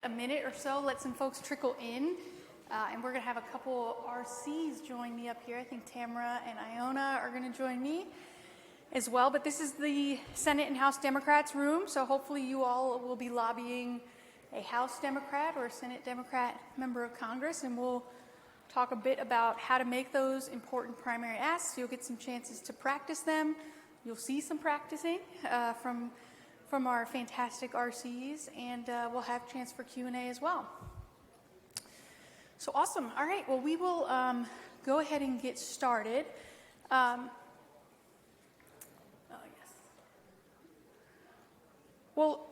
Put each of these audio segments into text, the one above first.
A minute or so, let some folks trickle in, and we're going to have a couple RCs join me up here. I think Tamara and Iona are going to join me as well, but this is the Senate and House Democrats room, so hopefully you all will be lobbying a House Democrat or a Senate Democrat member of Congress, and we'll talk a bit about how to make those important primary asks. You'll get some chances to practice them. You'll see some practicing from our fantastic RCs, and we'll have a chance for Q&A as well. So awesome. All right, well, we will go ahead and get started. Well,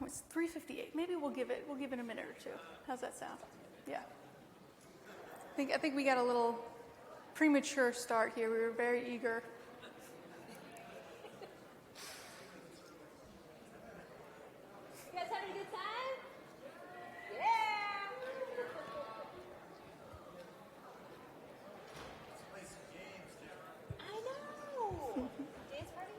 it's 3:58. Maybe we'll give it a minute or two. How's that sound? Yeah. I think we got a little premature start here. We were very eager. You guys having a good time? Yeah! Let's play some games, dude. I know! Dance party?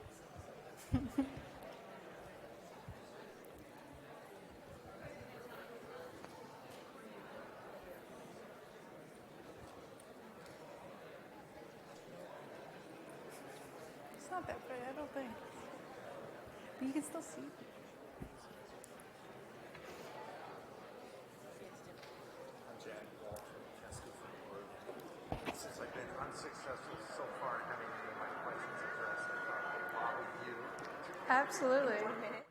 It's not that bad, I don't think. But you can still see. I'm Jack Wall from Casco Fort. Since I've been unsuccessful so far in having any of my questions addressed, I thought I'd bother you. Absolutely. 1 minute.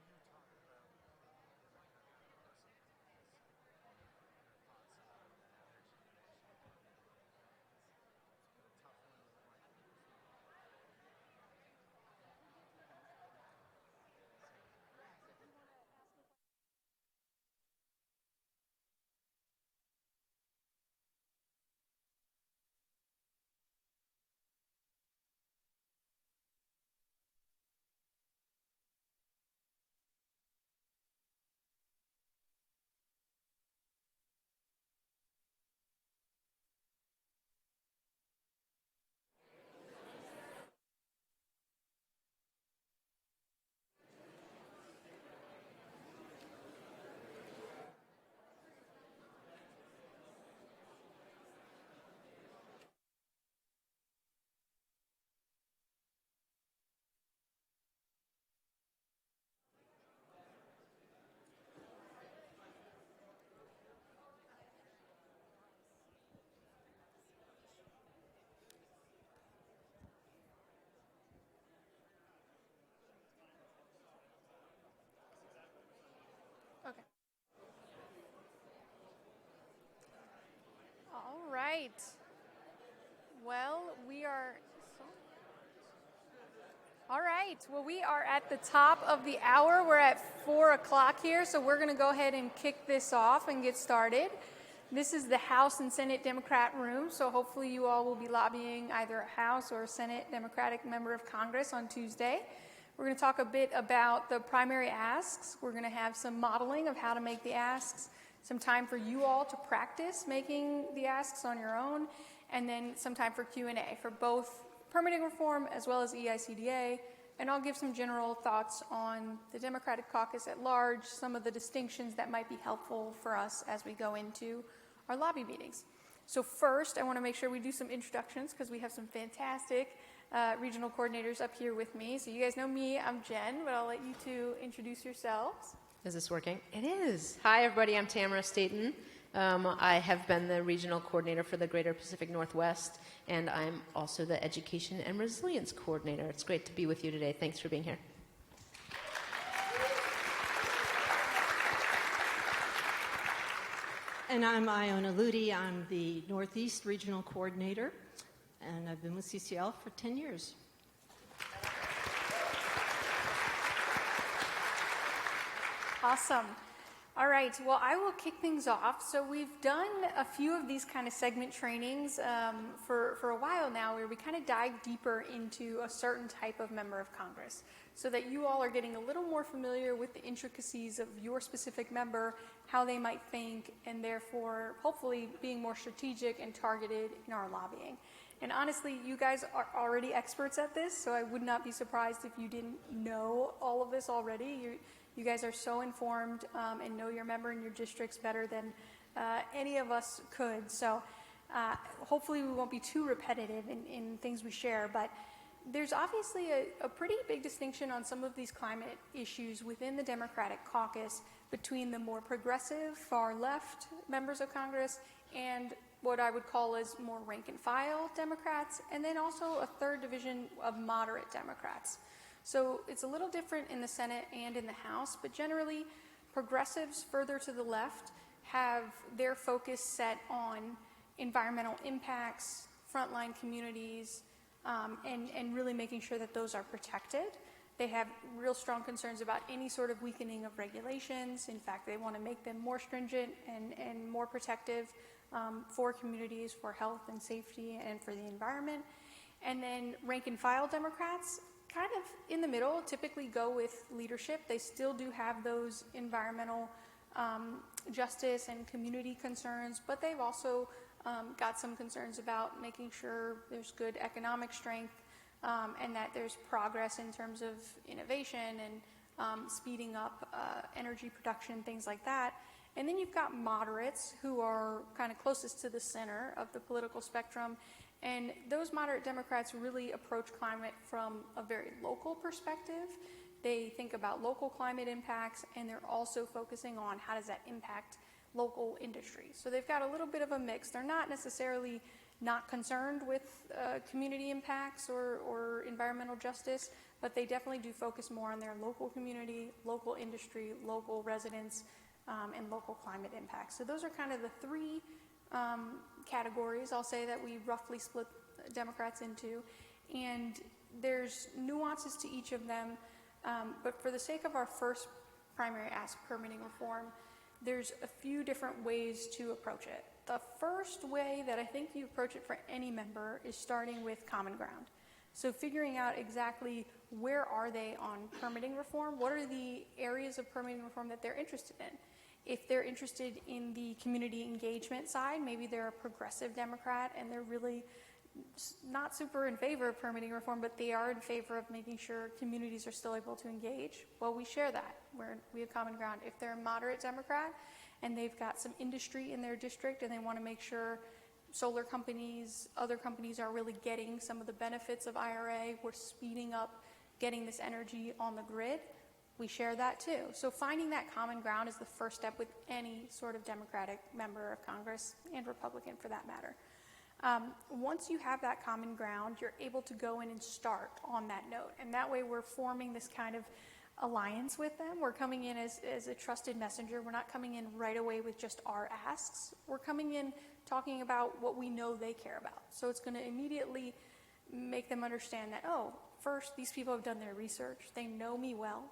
Okay. All right. Well, we are at the top of the hour. We're at 4 o'clock here, so we're going to go ahead and kick this off and get started. This is the House and Senate Democrat room, so hopefully you all will be lobbying either a House or a Senate Democratic member of Congress on Tuesday. We're going to talk a bit about the primary asks. We're going to have some modeling of how to make the asks, some time for you all to practice making the asks on your own, and then some time for Q&A for both permitting reform as well as EICDA. And I'll give some general thoughts on the Democratic caucus at large, some of the distinctions that might be helpful for us as we go into our lobby meetings. So first, I want to make sure we do some introductions because we have some fantastic regional coordinators up here with me. So you guys know me, I'm Jen, but I'll let you two introduce yourselves. Is this working? It is. Hi, everybody. I'm Tamara Staten. I have been the regional coordinator for the Greater Pacific Northwest, and I'm also the Education and Resilience Coordinator. It's great to be with you today. Thanks for being here. And I'm Iona Ludi. I'm the Northeast Regional Coordinator, and I've been with CCL for 10 years. Awesome. All right, well, I will kick things off. So we've done a few of these kind of segment trainings for a while now where we kind of dive deeper into a certain type of member of Congress so that you all are getting a little more familiar with the intricacies of your specific member, how they might think, and therefore hopefully being more strategic and targeted in our lobbying. And honestly, you guys are already experts at this, so I would not be surprised if you didn't know all of this already. You guys are so informed and know your member and your districts better than any of us could. So hopefully we won't be too repetitive in things we share, but there's obviously a pretty big distinction on some of these climate issues within the Democratic caucus between the more progressive, far-left members of Congress and what I would call as more rank-and-file Democrats, and then also a third division of moderate Democrats. So it's a little different in the Senate and in the House, but generally progressives further to the left have their focus set on environmental impacts, frontline communities, and really making sure that those are protected. They have real strong concerns about any sort of weakening of regulations. In fact, they want to make them more stringent and more protective for communities, for health and safety, and for the environment. And then rank and file Democrats, kind of in the middle, typically go with leadership. They still do have those environmental justice and community concerns, but they've also got some concerns about making sure there's good economic strength and that there's progress in terms of innovation and speeding up energy production, things like that. And then you've got moderates who are kind of closest to the center of the political spectrum. And those moderate Democrats really approach climate from a very local perspective. They think about local climate impacts, and they're also focusing on how does that impact local industry. So they've got a little bit of a mix. They're not necessarily not concerned with community impacts or environmental justice, but they definitely do focus more on their local community, local industry, local residents, and local climate impacts. So those are kind of the three categories, I'll say, that we roughly split Democrats into. And there's nuances to each of them, but for the sake of our first primary ask, permitting reform, there's a few different ways to approach it. The first way that I think you approach it for any member is starting with common ground. So figuring out exactly where are they on permitting reform, what are the areas of permitting reform that they're interested in. If they're interested in the community engagement side, maybe they're a progressive Democrat and they're really not super in favor of permitting reform, but they are in favor of making sure communities are still able to engage. Well, we share that. We have common ground. If they're a moderate Democrat and they've got some industry in their district and they want to make sure solar companies, other companies are really getting some of the benefits of IRA, we're speeding up getting this energy on the grid, we share that too. So finding that common ground is the first step with any sort of Democratic member of Congress, and Republican for that matter. Once you have that common ground, you're able to go in and start on that note. And that way we're forming this kind of alliance with them. We're coming in as a trusted messenger. We're not coming in right away with just our asks. We're coming in talking about what we know they care about. So it's going to immediately make them understand that, oh, first, these people have done their research. They know me well.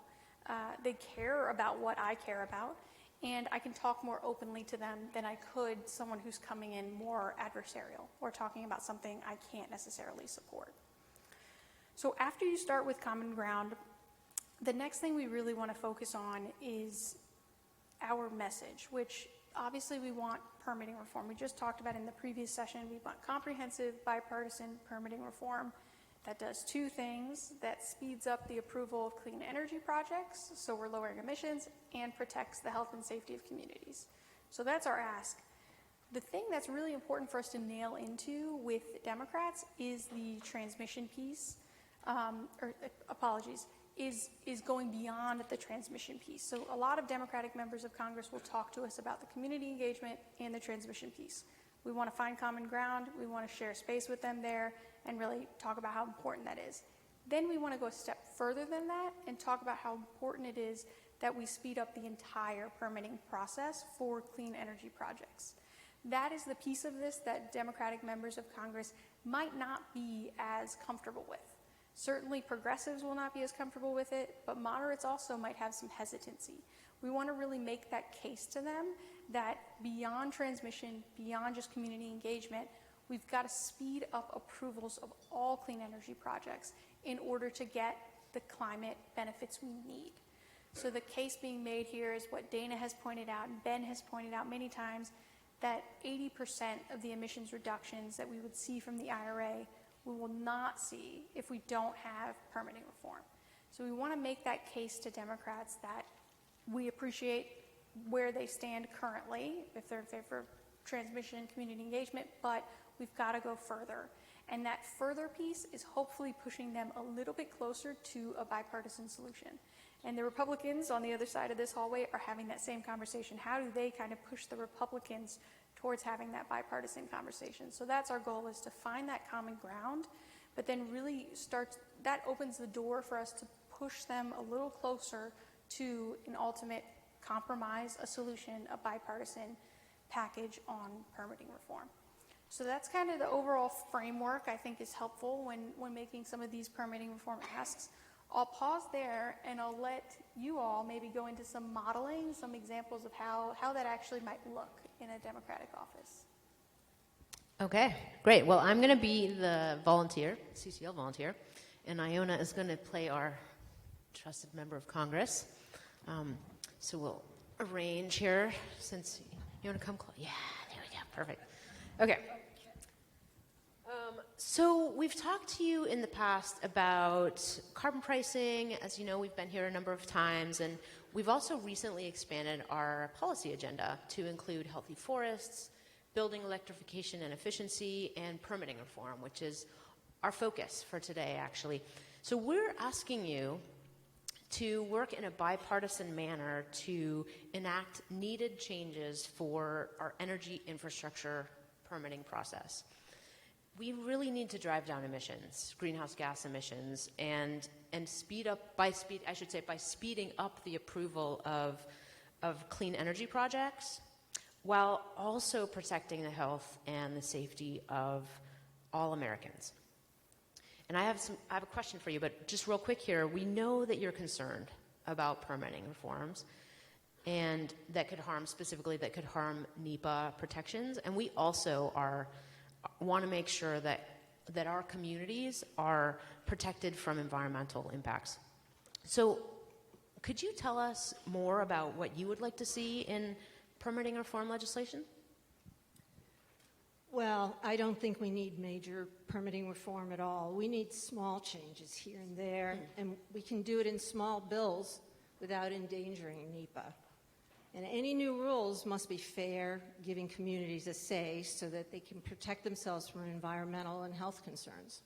They care about what I care about. And I can talk more openly to them than I could someone who's coming in more adversarial or talking about something I can't necessarily support. So after you start with common ground, the next thing we really want to focus on is our message, which obviously we want permitting reform. We just talked about in the previous session, we want comprehensive bipartisan permitting reform that does two things: that speeds up the approval of clean energy projects, so we're lowering emissions, and protects the health and safety of communities. So that's our ask. The thing that's really important for us to nail into with Democrats is the transmission piece, is going beyond the transmission piece. So a lot of Democratic members of Congress will talk to us about the community engagement and the transmission piece. We want to find common ground, we want to share space with them there, and really talk about how important that is. Then we want to go a step further than that and talk about how important it is that we speed up the entire permitting process for clean energy projects. That is the piece of this that Democratic members of Congress might not be as comfortable with. Certainly progressives will not be as comfortable with it, but moderates also might have some hesitancy. We want to really make that case to them that beyond transmission, beyond just community engagement, we've got to speed up approvals of all clean energy projects in order to get the climate benefits we need. So the case being made here is what Dana has pointed out and Ben has pointed out many times, that 80% of the emissions reductions that we would see from the IRA we will not see if we don't have permitting reform. So we want to make that case to Democrats that we appreciate where they stand currently, if they're in favor of transmission and community engagement, but we've got to go further. And that further piece is hopefully pushing them a little bit closer to a bipartisan solution. And the Republicans on the other side of this hallway are having that same conversation. How do they kind of push the Republicans towards having that bipartisan conversation? So that's our goal, is to find that common ground, but then really that opens the door for us to push them a little closer to an ultimate compromise, a solution, a bipartisan package on permitting reform. So that's kind of the overall framework I think is helpful when making some of these permitting reform asks. I'll pause there and I'll let you all maybe go into some modeling, some examples of how that actually might look in a Democratic office. Okay, great. Well, I'm going to be the volunteer, CCL volunteer, and Iona is going to play our trusted member of Congress. So we'll arrange here, since you want to come close. Yeah, there we go. Perfect. Okay. So we've talked to you in the past about carbon pricing. As you know, we've been here a number of times, and we've also recently expanded our policy agenda to include healthy forests, building electrification and efficiency, and permitting reform, which is our focus for today, actually. So we're asking you to work in a bipartisan manner to enact needed changes for our energy infrastructure permitting process. We really need to drive down emissions, greenhouse gas emissions, and speeding up the approval of clean energy projects, while also protecting the health and the safety of all Americans. And I have a question for you, but just real quick here. We know that you're concerned about permitting reforms, and that could harm NEPA protections. And we also want to make sure that our communities are protected from environmental impacts. So could you tell us more about what you would like to see in permitting reform legislation? Well, I don't think we need major permitting reform at all. We need small changes here and there, and we can do it in small bills without endangering NEPA. And any new rules must be fair, giving communities a say so that they can protect themselves from environmental and health concerns.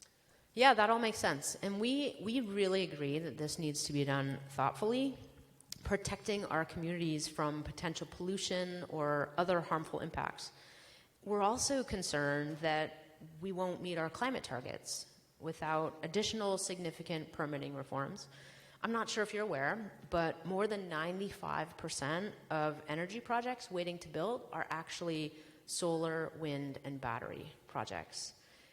Yeah, that all makes sense. And we really agree that this needs to be done thoughtfully, protecting our communities from potential pollution or other harmful impacts. We're also concerned that we won't meet our climate targets without additional significant permitting reforms. I'm not sure if you're aware, but more than 95% of energy projects waiting to build are actually solar, wind, and battery projects.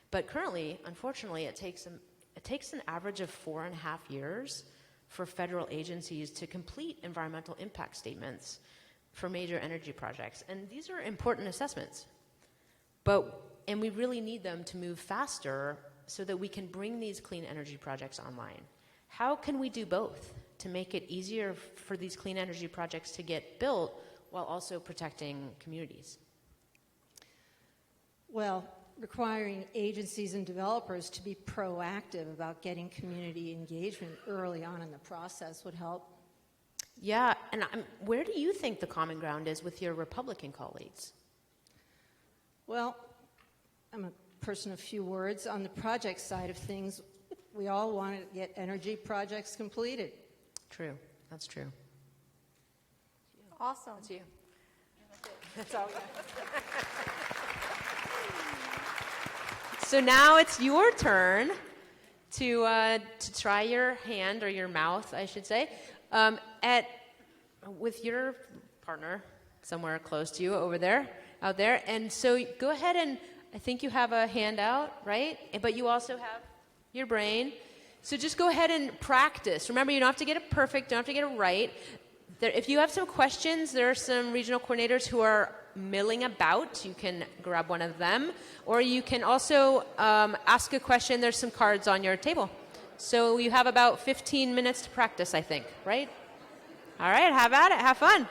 But currently, unfortunately, it takes an average of 4.5 years for federal agencies to complete environmental impact statements for major energy projects. And these are important assessments. And we really need them to move faster so that we can bring these clean energy projects online. How can we do both to make it easier for these clean energy projects to get built while also protecting communities? Well, requiring agencies and developers to be proactive about getting community engagement early on in the process would help. Yeah, and where do you think the common ground is with your Republican colleagues? Well, I'm a person of few words. On the project side of things, we all want to get energy projects completed. True. That's true. Awesome. That's you. That's all. So now it's your turn to try your hand, or your mouth, I should say, with your partner somewhere close to you out there. And so go ahead, and I think you have a handout, right? But you also have your brain. So just go ahead and practice. Remember, you don't have to get it perfect, don't have to get it right. If you have some questions, there are some regional coordinators who are milling about. You can grab one of them. Or you can also ask a question. There's some cards on your table. So you have about 15 minutes to practice, I think, right? All right, have at it. Have fun.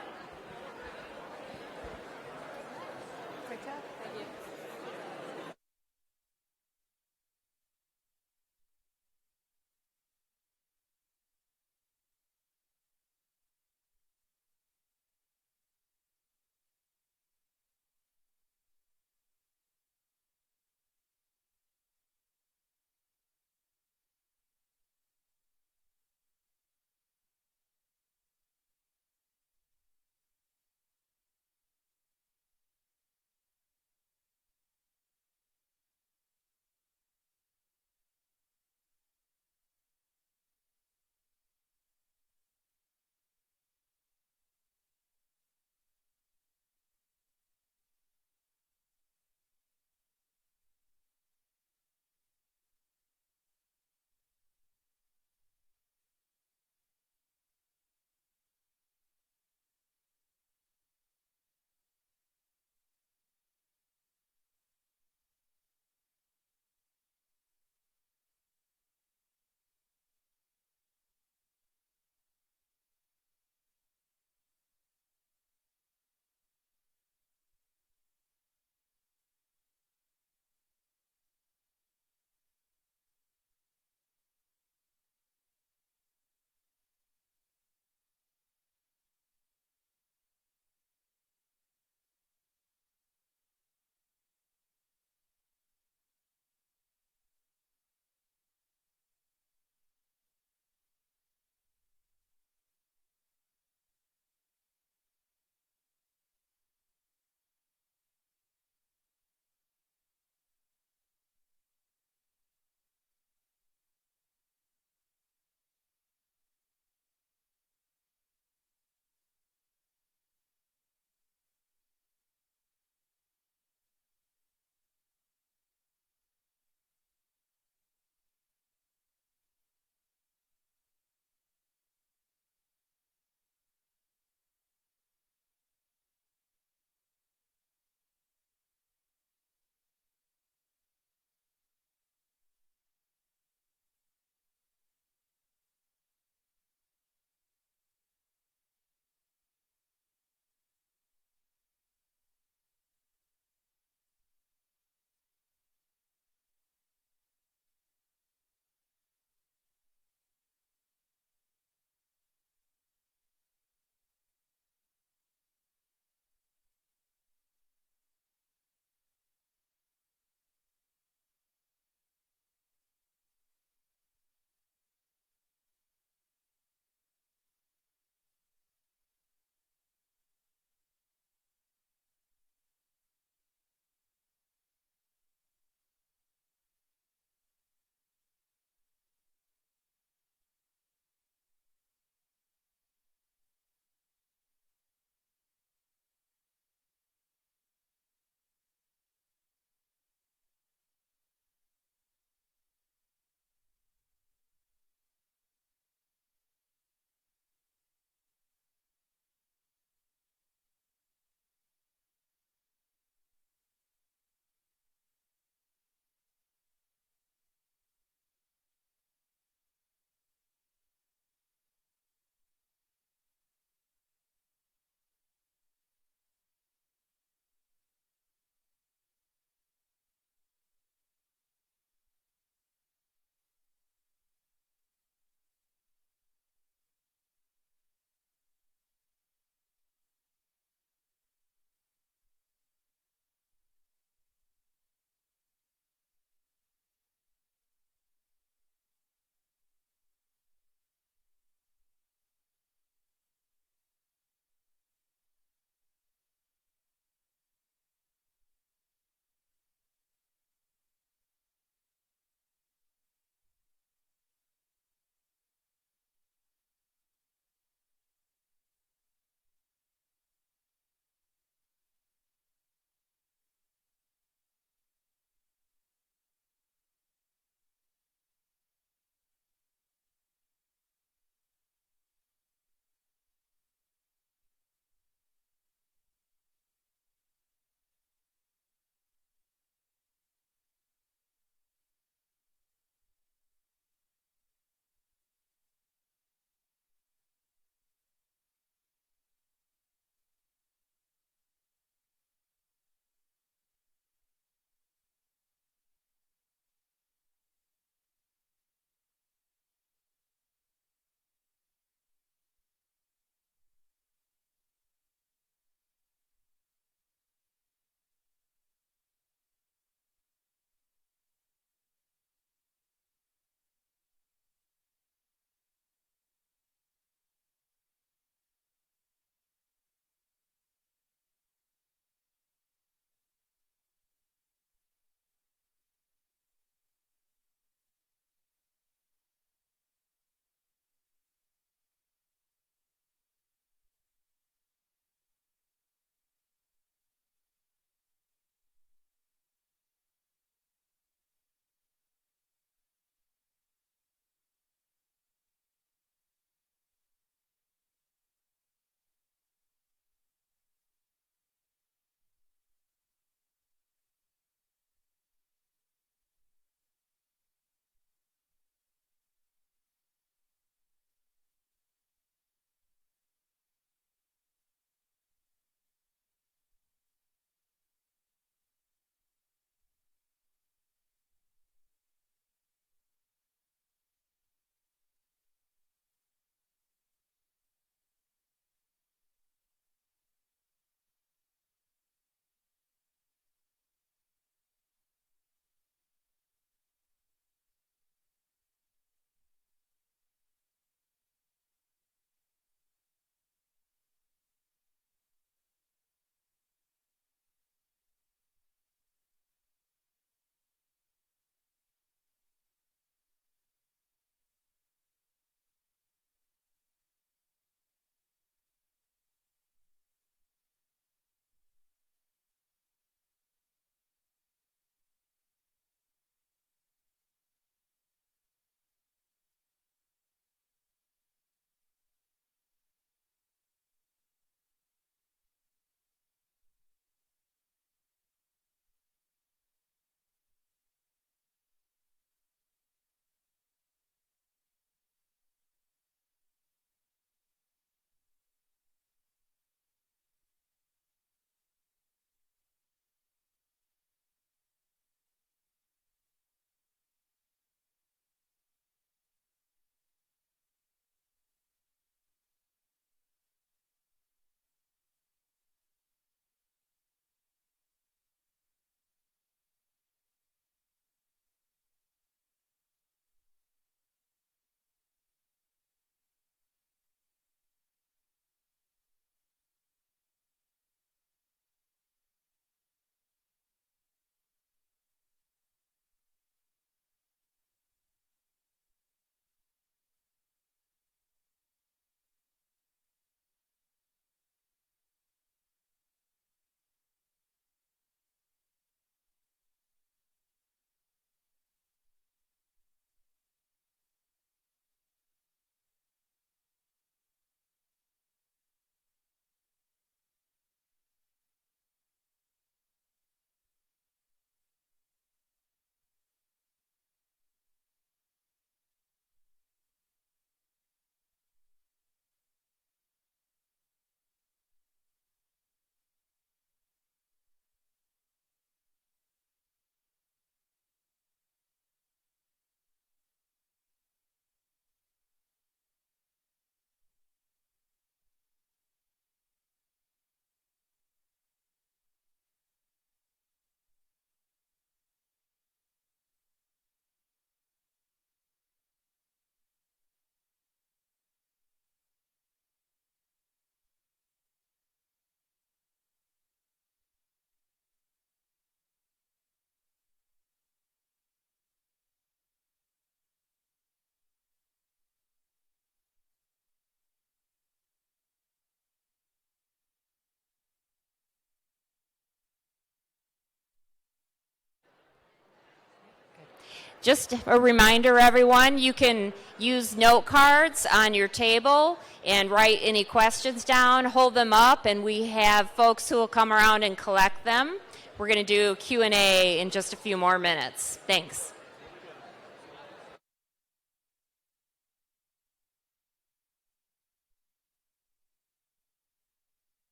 Just a reminder, everyone, you can use note cards on your table and write any questions down, hold them up, and we have folks who will come around and collect them. We're going to do Q&A in just a few more minutes. Thanks.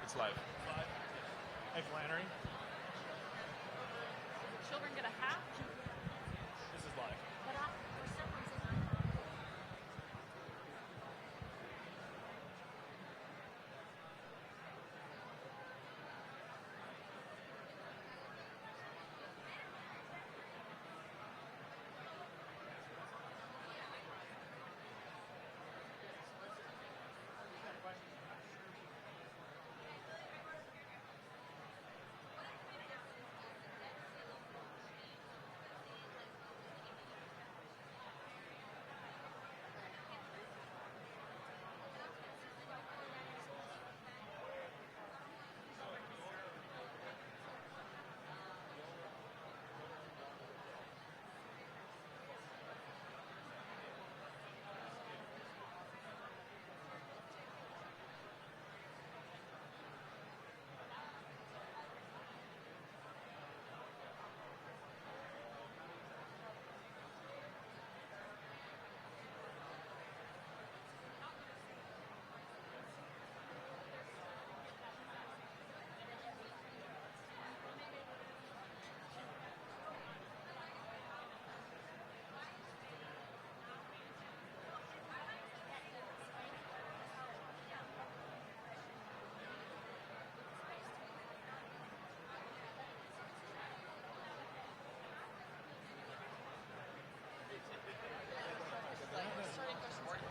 It's live. Hey, Flannery. Children get a hat? This is live.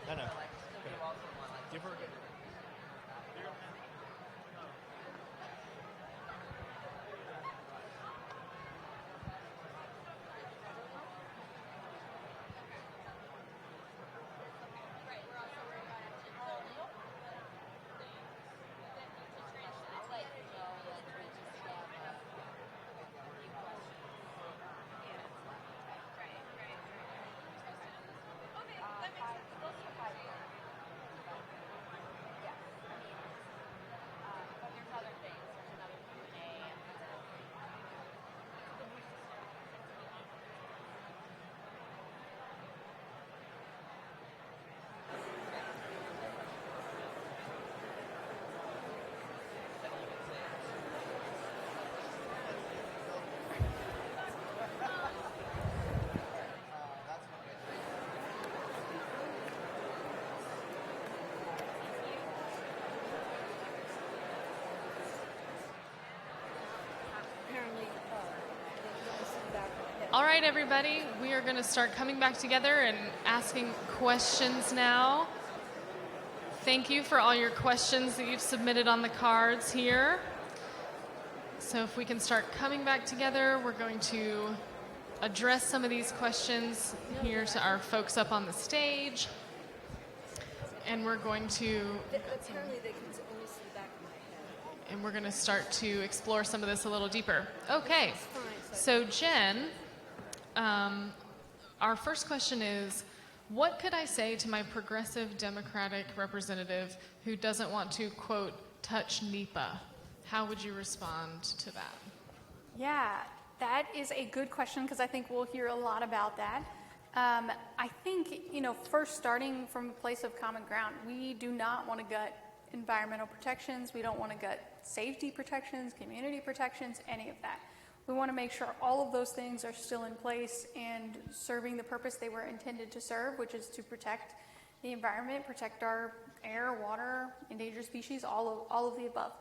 No, no. Give her a good. right, everybody, we are going to start coming back together and asking questions now. Thank you for all your questions that you've submitted on the cards here. So if we can start coming back together, we're going to address some of these questions here to our folks up on the stage. And we're going to Apparently they can only see the back of my head. and we're going to start to explore some of this a little deeper. Okay, so Jen, our first question is, what could I say to my progressive Democratic representative who doesn't want to, quote, touch NEPA? How would you respond to that? Yeah, that is a good question because I think we'll hear a lot about that. I think, first starting from a place of common ground, we do not want to gut environmental protections. We don't want to gut safety protections, community protections, any of that. We want to make sure all of those things are still in place and serving the purpose they were intended to serve, which is to protect the environment, protect our air, water, endangered species, all of the above.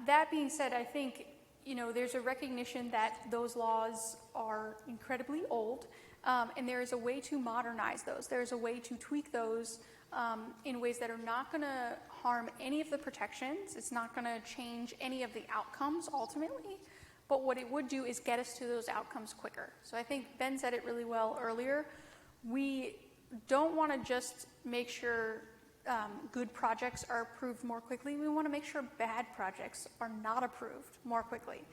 That being said, I think, there's a recognition that those laws are incredibly old, and there is a way to modernize those. There is a way to tweak those in ways that are not going to harm any of the protections. It's not going to change any of the outcomes ultimately, but what it would do is get us to those outcomes quicker. So I think Ben said it really well earlier. We don't want to just make sure good projects are approved more quickly. We want to make sure bad projects are not approved more quickly.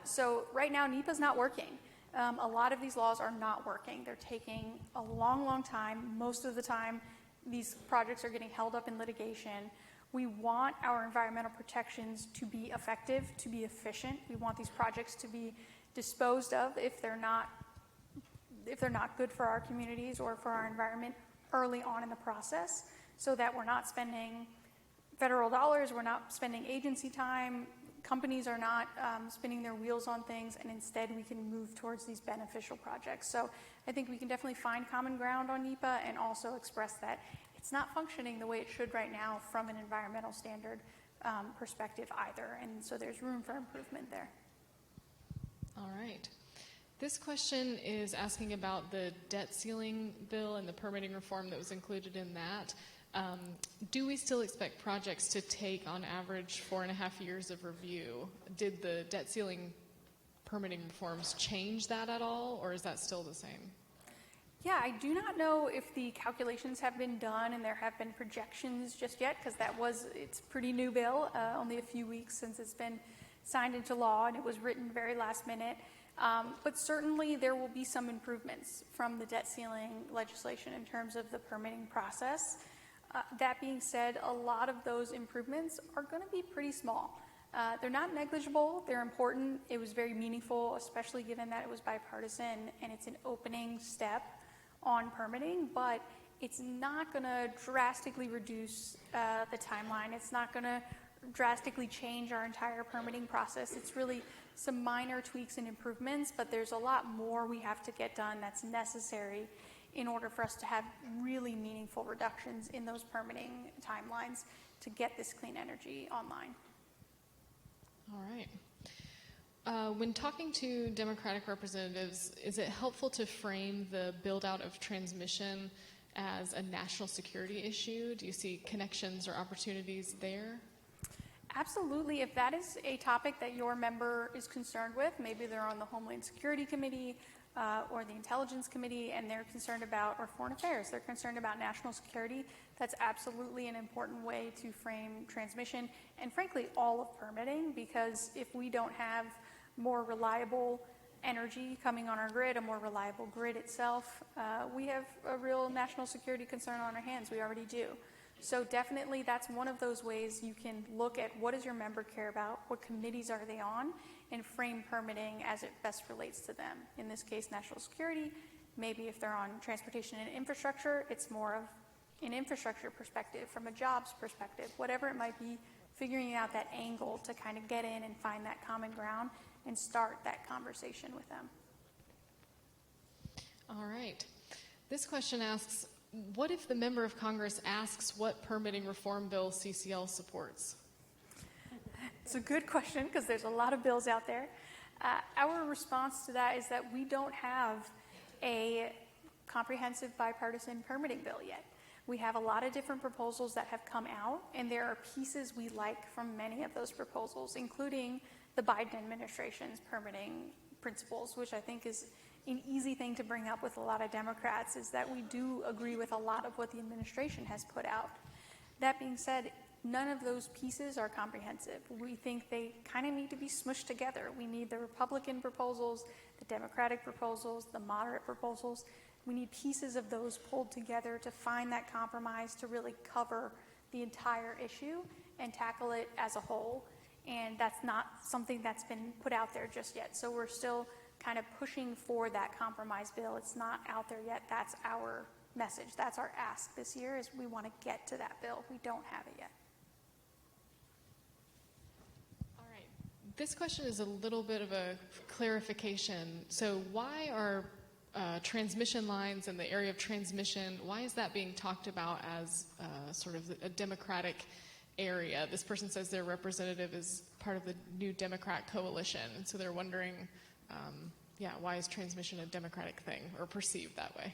So right now, NEPA's not working. A lot of these laws are not working. They're taking a long, long time. Most of the time, these projects are getting held up in litigation. We want our environmental protections to be effective, to be efficient. We want these projects to be disposed of if they're not good for our communities or for our environment early on in the process, so that we're not spending federal dollars, we're not spending agency time, companies are not spinning their wheels on things, and instead we can move towards these beneficial projects. So I think we can definitely find common ground on NEPA and also express that it's not functioning the way it should right now from an environmental standard perspective either, and so there's room for improvement there. All right. This question is asking about the debt ceiling bill and the permitting reform that was included in that. Do we still expect projects to take, on average, 4.5 years of review? Did the debt ceiling permitting reforms change that at all, or is that still the same? Yeah, I do not know if the calculations have been done and there have been projections just yet, because it's a pretty new bill, only a few weeks since it's been signed into law, and it was written very last minute. But certainly there will be some improvements from the debt ceiling legislation in terms of the permitting process. That being said, a lot of those improvements are going to be pretty small. They're not negligible, they're important. It was very meaningful, especially given that it was bipartisan and it's an opening step on permitting, but it's not going to drastically reduce the timeline. It's not going to drastically change our entire permitting process. It's really some minor tweaks and improvements, but there's a lot more we have to get done that's necessary in order for us to have really meaningful reductions in those permitting timelines to get this clean energy online. All right. When talking to Democratic representatives, is it helpful to frame the build-out of transmission as a national security issue? Do you see connections or opportunities there? Absolutely. If that is a topic that your member is concerned with, maybe they're on the Homeland Security Committee or the Intelligence Committee, and they're concerned about, or Foreign Affairs, they're concerned about national security, that's absolutely an important way to frame transmission, and frankly, all of permitting, because if we don't have more reliable energy coming on our grid, a more reliable grid itself, we have a real national security concern on our hands. We already do. So definitely that's one of those ways you can look at what does your member care about, what committees are they on, and frame permitting as it best relates to them. In this case, national security. Maybe if they're on transportation and infrastructure, it's more of an infrastructure perspective, from a jobs perspective, whatever it might be, figuring out that angle to kind of get in and find that common ground and start that conversation with them. All right. This question asks, what if the member of Congress asks what permitting reform bill CCL supports? It's a good question because there's a lot of bills out there. Our response to that is that we don't have a comprehensive bipartisan permitting bill yet. We have a lot of different proposals that have come out, and there are pieces we like from many of those proposals, including the Biden administration's permitting principles, which I think is an easy thing to bring up with a lot of Democrats, is that we do agree with a lot of what the administration has put out. That being said, none of those pieces are comprehensive. We think they kind of need to be smushed together. We need the Republican proposals, the Democratic proposals, the moderate proposals. We need pieces of those pulled together to find that compromise to really cover the entire issue and tackle it as a whole. And that's not something that's been put out there just yet. So we're still kind of pushing for that compromise bill. It's not out there yet. That's our message. That's our ask this year, is we want to get to that bill. We don't have it yet. All right. This question is a little bit of a clarification. So why are transmission lines and the area of transmission, why is that being talked about as sort of a Democratic area? This person says their representative is part of the new Democrat coalition, and so they're wondering, why is transmission a Democratic thing, or perceived that way?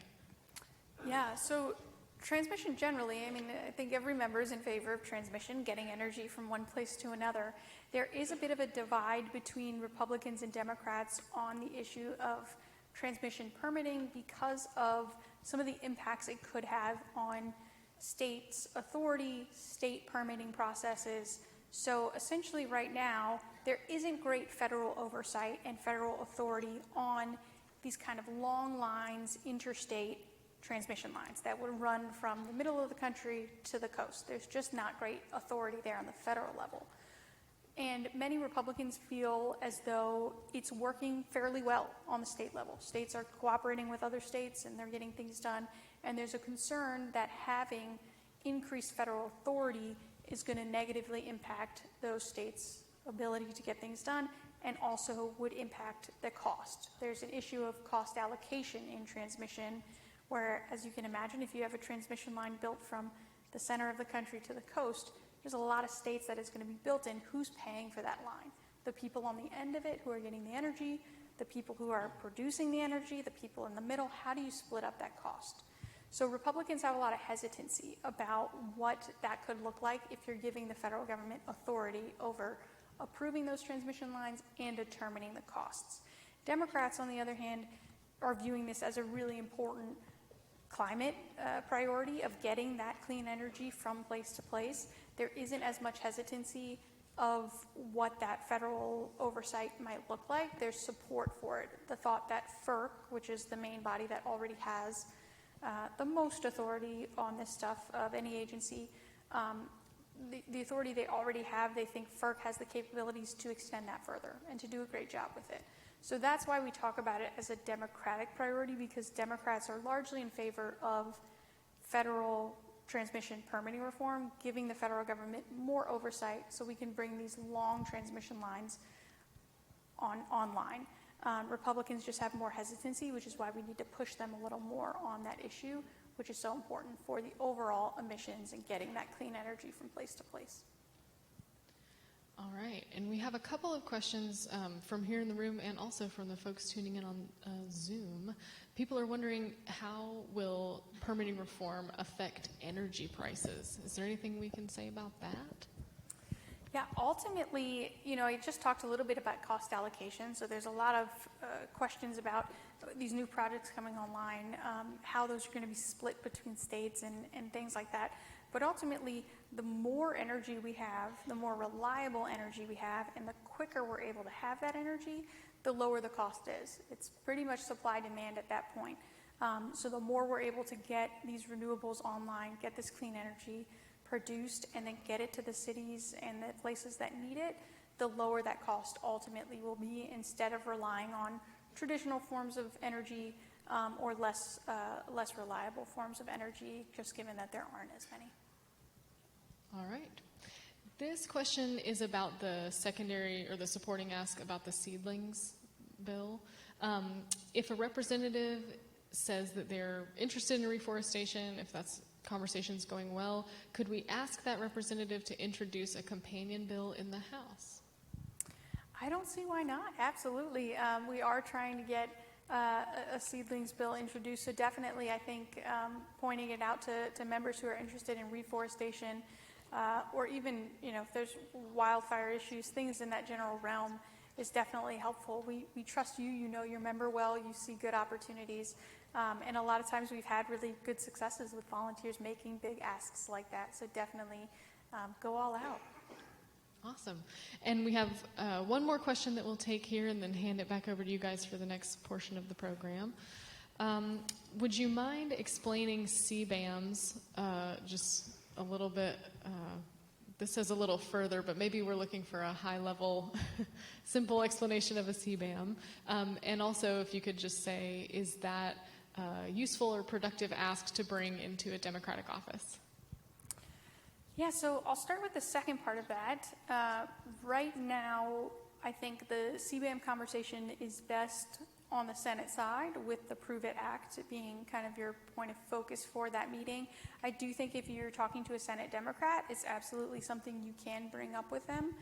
Yeah, so transmission generally, I think every member is in favor of transmission, getting energy from one place to another. There is a bit of a divide between Republicans and Democrats on the issue of transmission permitting because of some of the impacts it could have on states' authority, state permitting processes. So essentially right now, there isn't great federal oversight and federal authority on these kind of long lines, interstate transmission lines that would run from the middle of the country to the coast. There's just not great authority there on the federal level. And many Republicans feel as though it's working fairly well on the state level. States are cooperating with other states and they're getting things done. And there's a concern that having increased federal authority is going to negatively impact those states' ability to get things done, and also would impact the cost. There's an issue of cost allocation in transmission, where, as you can imagine, if you have a transmission line built from the center of the country to the coast, there's a lot of states that it's going to be built in. Who's paying for that line? The people on the end of it who are getting the energy, the people who are producing the energy, the people in the middle. How do you split up that cost? So Republicans have a lot of hesitancy about what that could look like if you're giving the federal government authority over approving those transmission lines and determining the costs. Democrats, on the other hand, are viewing this as a really important climate priority of getting that clean energy from place to place. There isn't as much hesitancy of what that federal oversight might look like. There's support for it. The thought that FERC, which is the main body that already has the most authority on this stuff of any agency, the authority they already have, they think FERC has the capabilities to extend that further and to do a great job with it. So that's why we talk about it as a Democratic priority, because Democrats are largely in favor of federal transmission permitting reform, giving the federal government more oversight so we can bring these long transmission lines online. Republicans just have more hesitancy, which is why we need to push them a little more on that issue, which is so important for the overall emissions and getting that clean energy from place to place. All right, and we have a couple of questions from here in the room and also from the folks tuning in on Zoom. People are wondering, how will permitting reform affect energy prices? Is there anything we can say about that? Yeah, ultimately, I just talked a little bit about cost allocation. So there's a lot of questions about these new projects coming online, how those are going to be split between states and things like that. But ultimately, the more energy we have, the more reliable energy we have, and the quicker we're able to have that energy, the lower the cost is. It's pretty much supply-demand at that point. So the more we're able to get these renewables online, get this clean energy produced, and then get it to the cities and the places that need it, the lower that cost ultimately will be, instead of relying on traditional forms of energy or less reliable forms of energy, just given that there aren't as many. All right. This question is about the secondary or the supporting ask about the seedlings bill. If a representative says that they're interested in reforestation, if that's conversation's going well, could we ask that representative to introduce a companion bill in the House? I don't see why not. Absolutely. We are trying to get a seedlings bill introduced. So definitely, I think pointing it out to members who are interested in reforestation or even, if there's wildfire issues, things in that general realm is definitely helpful. We trust you. You know your member well. You see good opportunities. And a lot of times we've had really good successes with volunteers making big asks like that. So definitely go all out. Awesome. And we have one more question that we'll take here and then hand it back over to you guys for the next portion of the program. Would you mind explaining CBAMs just a little bit? This says a little further, but maybe we're looking for a high-level, simple explanation of a CBAM. And also, if you could just say, is that useful or productive ask to bring into a Democratic office? Yeah, so I'll start with the second part of that. Right now, I think the CBAM conversation is best on the Senate side, with the Prove It Act being kind of your point of focus for that meeting. I do think if you're talking to a Senate Democrat, it's absolutely something you can bring up with them.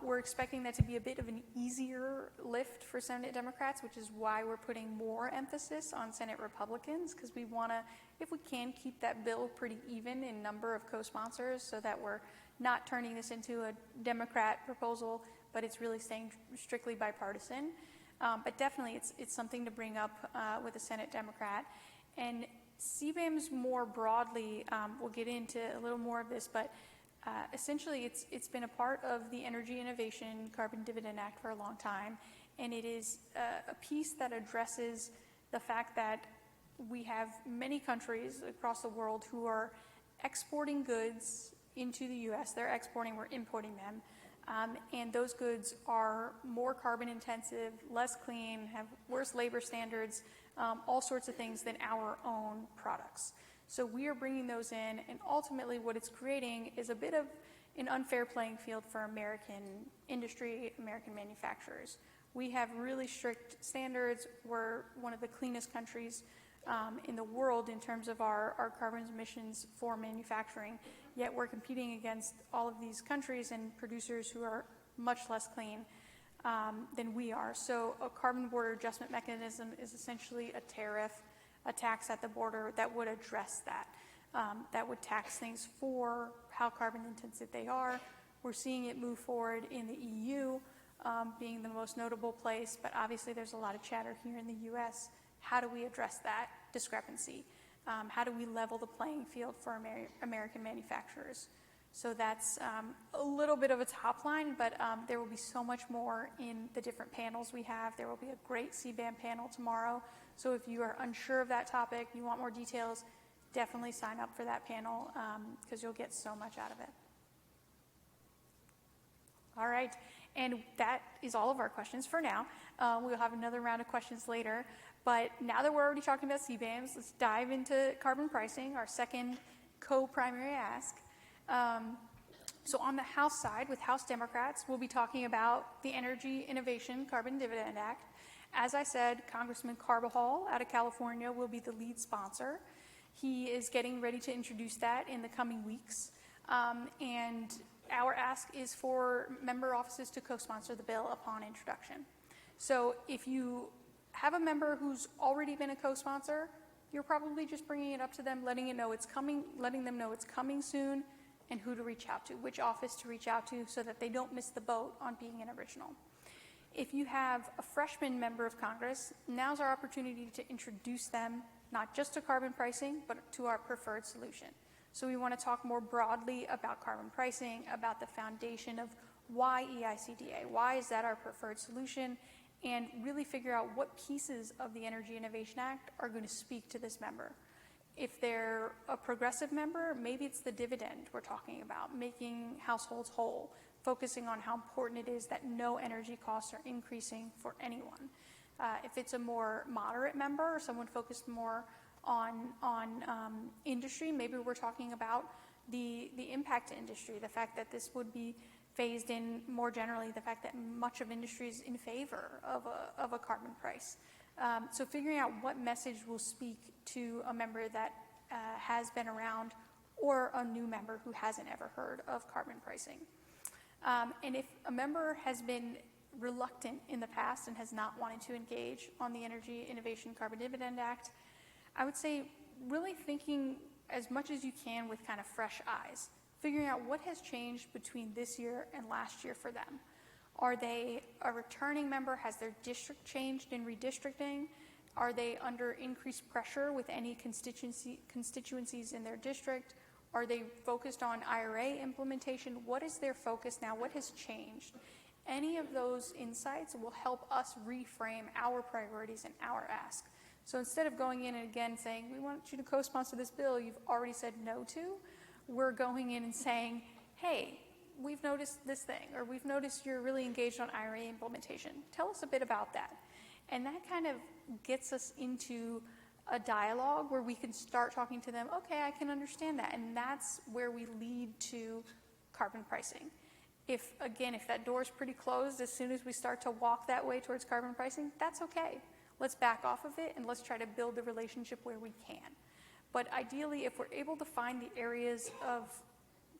We're expecting that to be a bit of an easier lift for Senate Democrats, which is why we're putting more emphasis on Senate Republicans, because we want to, if we can, keep that bill pretty even in number of co-sponsors so that we're not turning this into a Democrat proposal, but it's really staying strictly bipartisan. But definitely it's something to bring up with a Senate Democrat. And CBAMs more broadly, we'll get into a little more of this, but essentially it's been a part of the Energy Innovation Carbon Dividend Act for a long time, and it is a piece that addresses the fact that we have many countries across the world who are exporting goods into the U.S. They're exporting, we're importing them. And those goods are more carbon intensive, less clean, have worse labor standards, all sorts of things than our own products. So we are bringing those in, and ultimately what it's creating is a bit of an unfair playing field for American industry, American manufacturers. We have really strict standards. We're one of the cleanest countries in the world in terms of our carbon emissions for manufacturing, yet we're competing against all of these countries and producers who are much less clean than we are. So a carbon border adjustment mechanism is essentially a tariff, a tax at the border that would address that. That would tax things for how carbon intensive they are. We're seeing it move forward in the EU, being the most notable place, but obviously there's a lot of chatter here in the US. How do we address that discrepancy? How do we level the playing field for American manufacturers? So that's a little bit of a top line, but there will be so much more in the different panels we have. There will be a great CBAM panel tomorrow. So if you are unsure of that topic, you want more details, definitely sign up for that panel because you'll get so much out of it. All right, and that is all of our questions for now. We'll have another round of questions later. But now that we're already talking about CBAMs, let's dive into carbon pricing, our second co-primary ask. So on the House side, with House Democrats, we'll be talking about the Energy Innovation Carbon Dividend Act. As I said, Congressman Carbajal out of California will be the lead sponsor. He is getting ready to introduce that in the coming weeks. And our ask is for member offices to co-sponsor the bill upon introduction. So if you have a member who's already been a co-sponsor, you're probably just bringing it up to them, letting them know it's coming soon, and who to reach out to, which office to reach out to, so that they don't miss the boat on being an original. If you have a freshman member of Congress, now's our opportunity to introduce them not just to carbon pricing, but to our preferred solution. So we want to talk more broadly about carbon pricing, about the foundation of why EICDA, why is that our preferred solution, and really figure out what pieces of the Energy Innovation Act are going to speak to this member. If they're a progressive member, maybe it's the dividend we're talking about, making households whole, focusing on how important it is that no energy costs are increasing for anyone. If it's a more moderate member or someone focused more on industry, maybe we're talking about the impact to industry, the fact that this would be phased in more generally, the fact that much of industry is in favor of a carbon price. So figuring out what message will speak to a member that has been around or a new member who hasn't ever heard of carbon pricing. And if a member has been reluctant in the past and has not wanted to engage on the Energy Innovation Carbon Dividend Act. I would say really thinking as much as you can with kind of fresh eyes, figuring out what has changed between this year and last year for them. Are they a returning member? Has their district changed in redistricting? Are they under increased pressure with any constituencies in their district? Are they focused on IRA implementation? What is their focus now? What has changed? Any of those insights will help us reframe our priorities and our ask. So instead of going in and again saying, we want you to co-sponsor this bill you've already said no to, we're going in and saying, hey, we've noticed this thing, or we've noticed you're really engaged on IRA implementation. Tell us a bit about that. And that kind of gets us into a dialogue where we can start talking to them, okay, I can understand that. And that's where we lead to carbon pricing. If that door is pretty closed, as soon as we start to walk that way towards carbon pricing, that's okay. Let's back off of it and let's try to build the relationship where we can. But ideally, if we're able to find the areas of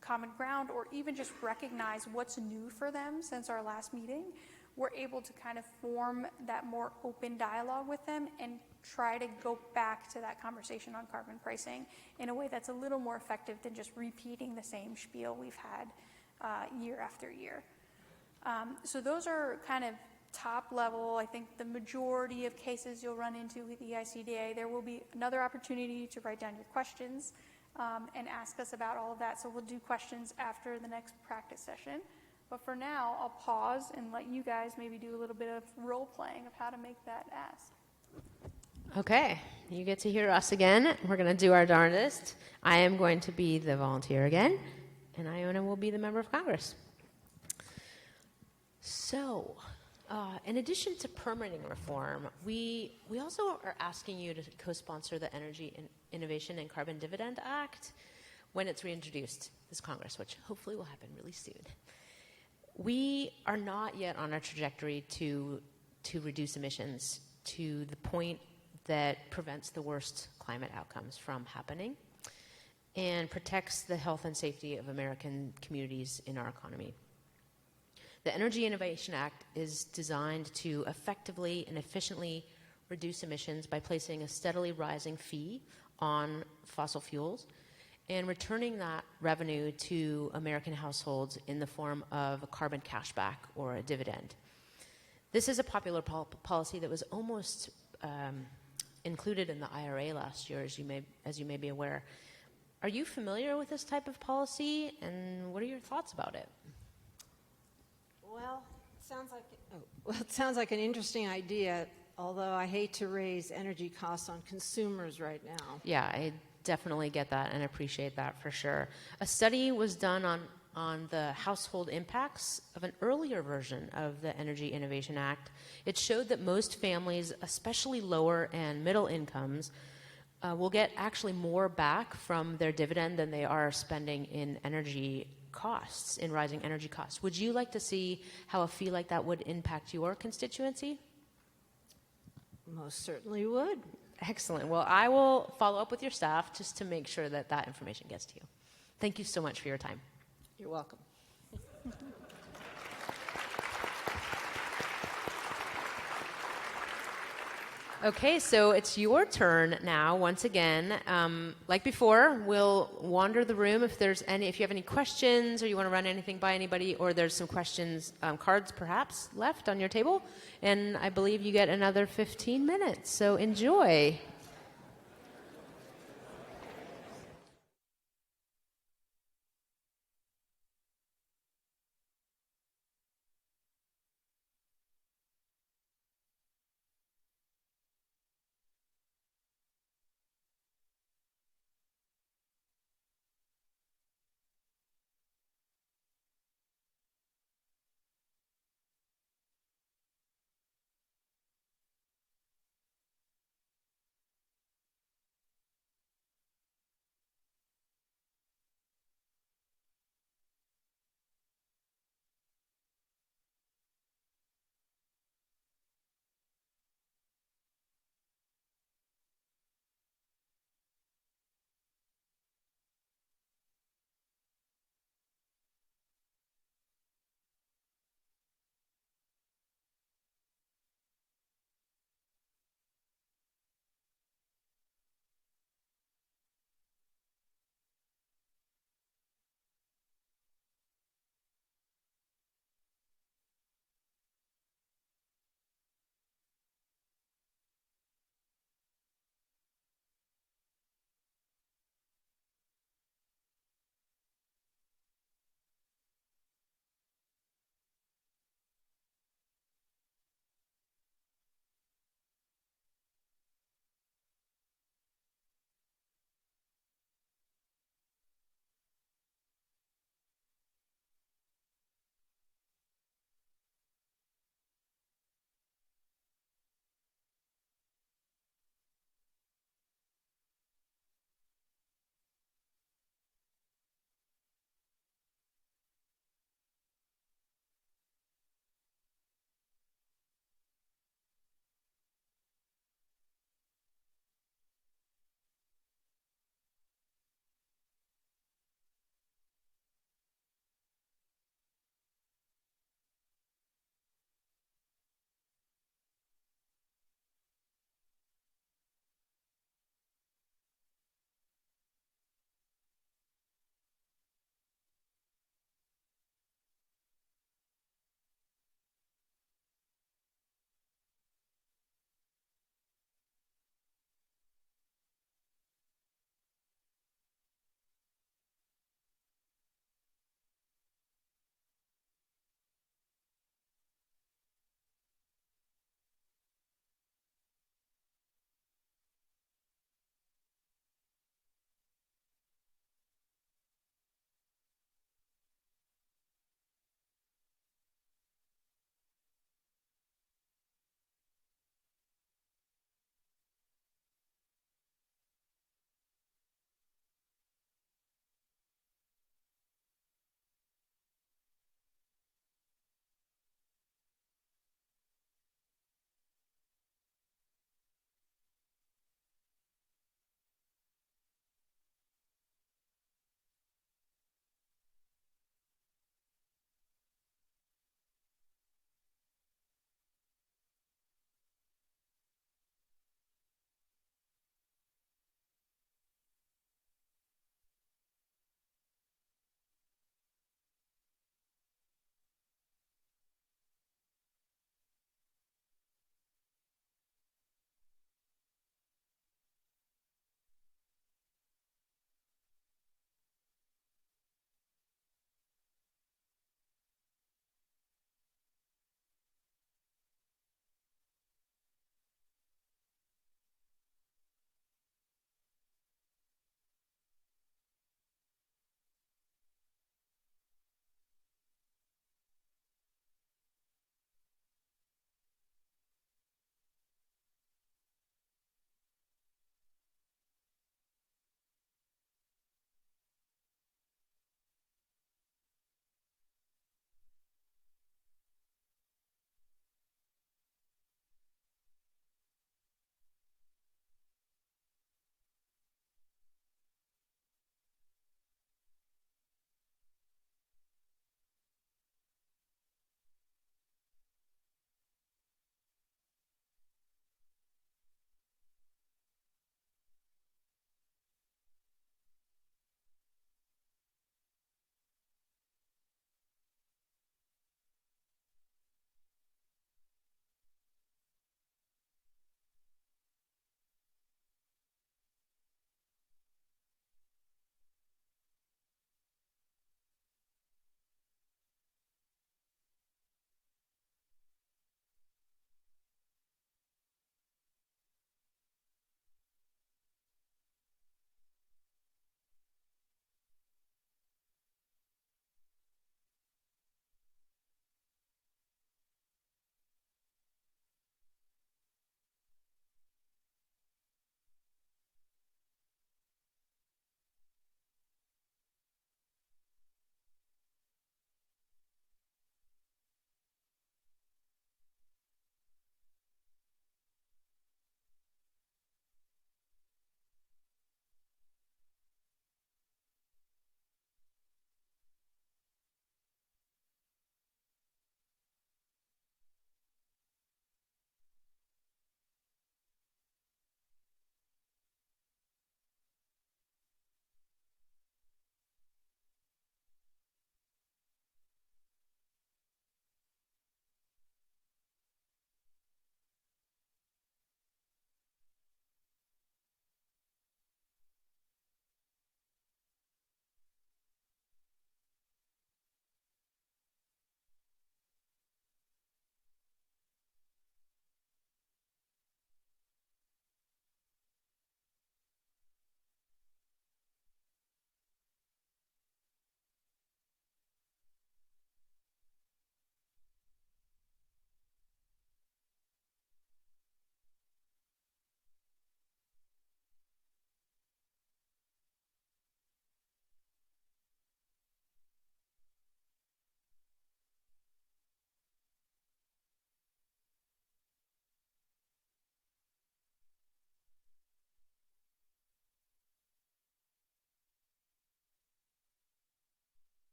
common ground or even just recognize what's new for them since our last meeting, we're able to kind of form that more open dialogue with them and try to go back to that conversation on carbon pricing in a way that's a little more effective than just repeating the same spiel we've had year after year. So those are kind of top level. I think the majority of cases you'll run into with EICDA, there will be another opportunity to write down your questions and ask us about all of that. So we'll do questions after the next practice session. But for now, I'll pause and let you guys maybe do a little bit of role playing of how to make that ask. Okay, you get to hear us again. We're going to do our darndest. I am going to be the volunteer again, and Iona will be the member of Congress. So, in addition to permitting reform, we also are asking you to co-sponsor the Energy Innovation and Carbon Dividend Act when it's reintroduced this Congress, which hopefully will happen really soon. We are not yet on a trajectory to reduce emissions to the point that prevents the worst climate outcomes from happening and protects the health and safety of American communities in our economy. The Energy Innovation Act is designed to effectively and efficiently reduce emissions by placing a steadily rising fee on fossil fuels and returning that revenue to American households in the form of a carbon cashback or a dividend. This is a popular policy that was almost included in the IRA last year, as you may be aware. Are you familiar with this type of policy, and what are your thoughts about it? Well, it sounds like an interesting idea, although I hate to raise energy costs on consumers right now. Yeah, I definitely get that and appreciate that for sure. A study was done on the household impacts of an earlier version of the Energy Innovation Act. It showed that most families, especially lower and middle incomes, will get actually more back from their dividend than they are spending in energy costs, in rising energy costs. Would you like to see how a fee like that would impact your constituency? Most certainly would. Excellent. Well, I will follow up with your staff just to make sure that that information gets to you. Thank you so much for your time. You're welcome. Okay, so it's your turn now. Once again, like before, we'll wander the room if you have any questions or you want to run anything by anybody, or there's some questions, cards perhaps left on your table. And I believe you get another 15 minutes. So enjoy.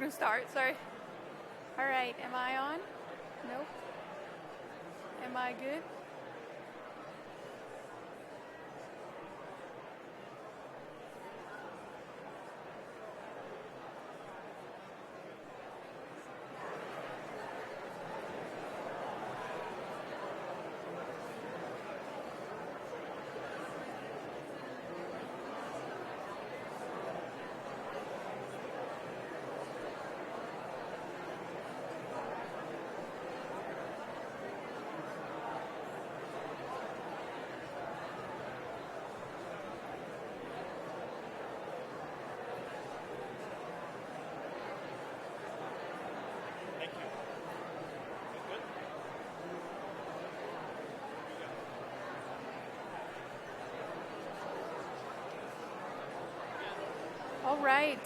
going to start. Sorry. All right. Am I on? Nope. Am I good? All right.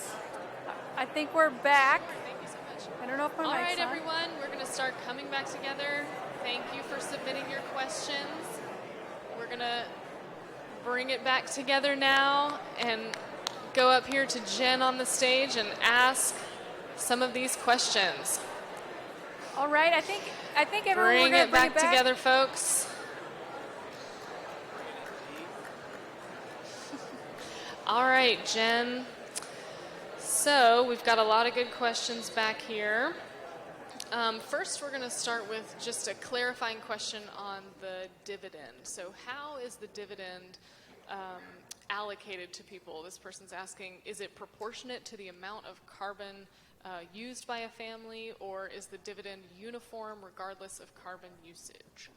I think we're back. Thank you so much. I don't know if my All mic's right, on. everyone, we're going to start coming back together. Thank you for submitting your questions. We're going to bring it back together now and go up here to Jen on the stage and ask some of these questions. All right. I think everyone Bring we're going it to bring back together, folks. All right, Jen. So we've got a lot of good questions back here. First, we're going to start with just a clarifying question on the dividend. So how is the dividend allocated to people? This person's asking, is it proportionate to the amount of carbon used by a family, or is the dividend uniform regardless of carbon usage?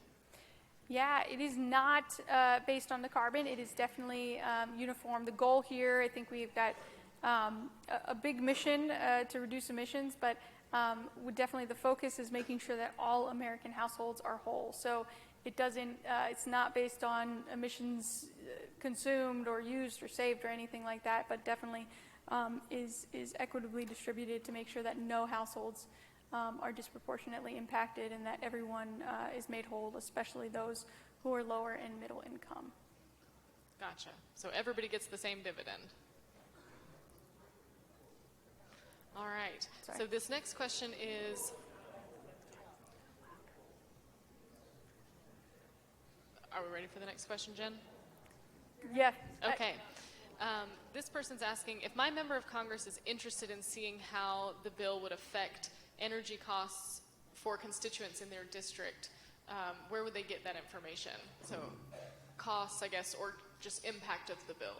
Yeah, it is not based on the carbon. It is definitely uniform. The goal here, I think we've got a big mission to reduce emissions, but definitely the focus is making sure that all American households are whole. So it doesn't, it's not based on emissions consumed or used or saved or anything like that, but definitely is equitably distributed to make sure that no households are disproportionately impacted and that everyone is made whole, especially those who are lower and middle income. Gotcha. So everybody gets the same dividend. All right. Sorry. So this next question is, are we ready for the next question, Jen? Yeah. Okay. This person's asking, if my member of Congress is interested in seeing how the bill would affect energy costs for constituents in their district, where would they get that information? So costs, I guess, or just impact of the bill.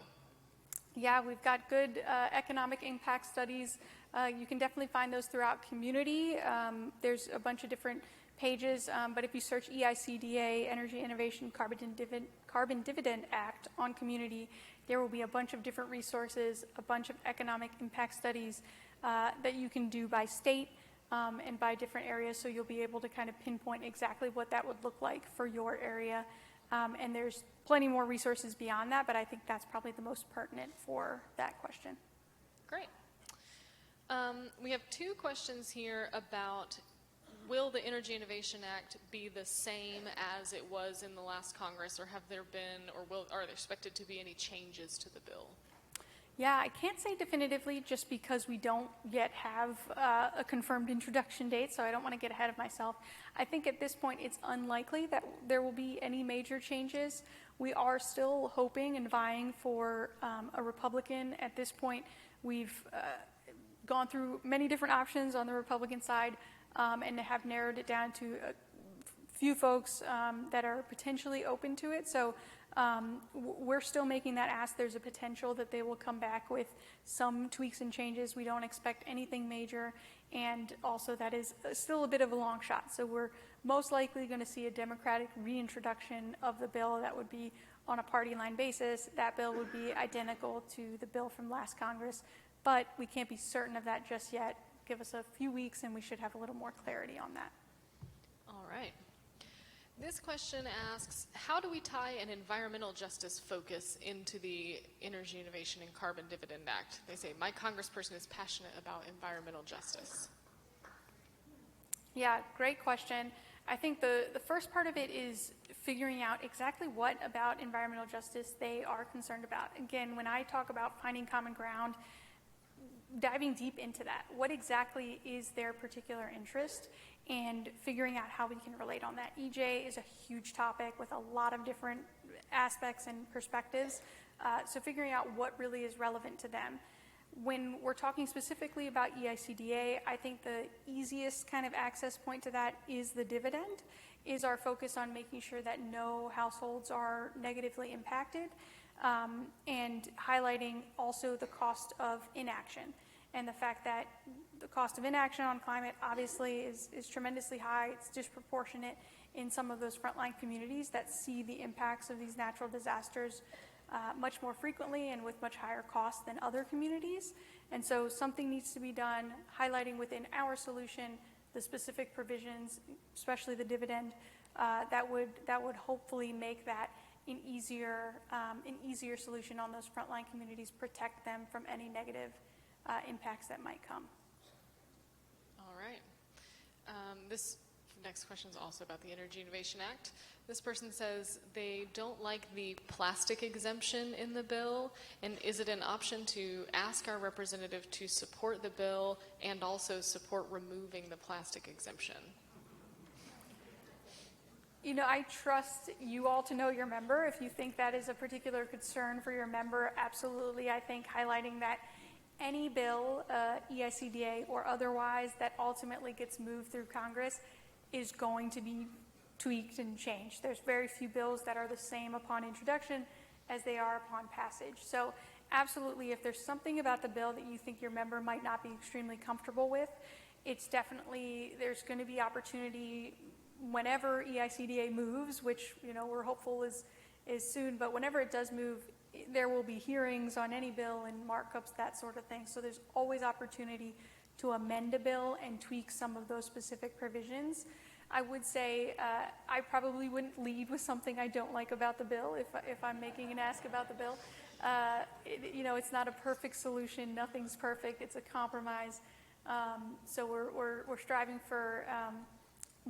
Yeah, we've got good economic impact studies. You can definitely find those throughout Community. There's a bunch of different pages, but if you search EICDA, Energy Innovation Carbon Dividend Act on Community, there will be a bunch of different resources, a bunch of economic impact studies that you can do by state and by different areas, so you'll be able to kind of pinpoint exactly what that would look like for your area. And there's plenty more resources beyond that, but I think that's probably the most pertinent for that question. Great. We have two questions here about, will the Energy Innovation Act be the same as it was in the last Congress, or have there been, or are there expected to be any changes to the bill? Yeah, I can't say definitively just because we don't yet have a confirmed introduction date, so I don't want to get ahead of myself. I think at this point it's unlikely that there will be any major changes. We are still hoping and vying for a Republican. At this point, we've gone through many different options on the Republican side and have narrowed it down to a few folks that are potentially open to it. So we're still making that ask. There's a potential that they will come back with some tweaks and changes. We don't expect anything major, and also that is still a bit of a long shot. So we're most likely going to see a Democratic reintroduction of the bill that would be on a party line basis. That bill would be identical to the bill from last Congress, but we can't be certain of that just yet. Give us a few weeks and we should have a little more clarity on that. All right. This question asks, how do we tie an environmental justice focus into the Energy Innovation and Carbon Dividend Act? They say, my congressperson is passionate about environmental justice. Yeah, great question. I think the first part of it is figuring out exactly what about environmental justice they are concerned about. Again, when I talk about finding common ground, diving deep into that. What exactly is their particular interest, and figuring out how we can relate on that. EJ is a huge topic with a lot of different aspects and perspectives, so figuring out what really is relevant to them. When we're talking specifically about EICDA, I think the easiest kind of access point to that is the dividend, is our focus on making sure that no households are negatively impacted, and highlighting also the cost of inaction, and the fact that the cost of inaction on climate obviously is tremendously high. It's disproportionate in some of those frontline communities that see the impacts of these natural disasters much more frequently and with much higher costs than other communities. And so something needs to be done, highlighting within our solution the specific provisions, especially the dividend, that would hopefully make that an easier solution on those frontline communities, protect them from any negative impacts that might come. All right. This next question is also about the Energy Innovation Act. This person says they don't like the plastic exemption in the bill, and is it an option to ask our representative to support the bill and also support removing the plastic exemption? You know, I trust you all to know your member. If you think that is a particular concern for your member, absolutely. I think highlighting that any bill, EICDA or otherwise, that ultimately gets moved through Congress is going to be tweaked and changed. There's very few bills that are the same upon introduction as they are upon passage. So absolutely, if there's something about the bill that you think your member might not be extremely comfortable with, it's definitely, there's going to be opportunity whenever EICDA moves, which, you know, we're hopeful is soon, but whenever it does move, there will be hearings on any bill and markups, that sort of thing. So there's always opportunity to amend a bill and tweak some of those specific provisions. I would say I probably wouldn't lead with something I don't like about the bill if I'm making an ask about the bill. You know, it's not a perfect solution. Nothing's perfect. It's a compromise. So we're striving for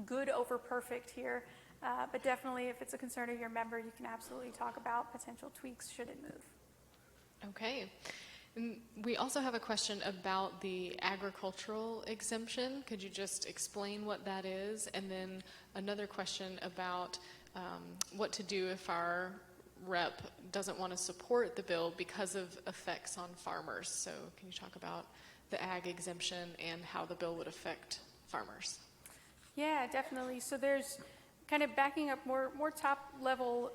good over perfect here. But definitely, if it's a concern of your member, you can absolutely talk about potential tweaks should it move. Okay. And we also have a question about the agricultural exemption. Could you just explain what that is? And then another question about what to do if our rep doesn't want to support the bill because of effects on farmers. So can you talk about the ag exemption and how the bill would affect farmers? Yeah, definitely. So there's kind of backing up more top level.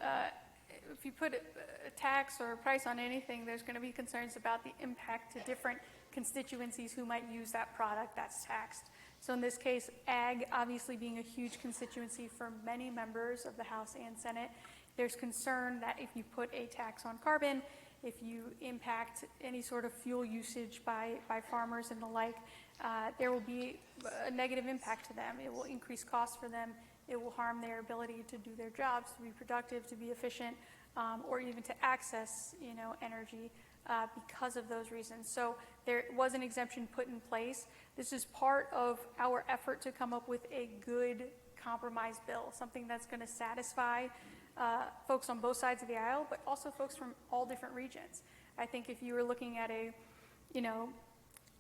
If you put a tax or a price on anything, there's going to be concerns about the impact to different constituencies who might use that product that's taxed. So in this case, ag obviously being a huge constituency for many members of the House and Senate, there's concern that if you put a tax on carbon, if you impact any sort of fuel usage by farmers and the like, there will be a negative impact to them. It will increase costs for them. It will harm their ability to do their jobs, to be productive, to be efficient, or even to access, you know, energy because of those reasons. So there was an exemption put in place. This is part of our effort to come up with a good compromise bill, something that's going to satisfy folks on both sides of the aisle, but also folks from all different regions. I think if you were looking at a, you know,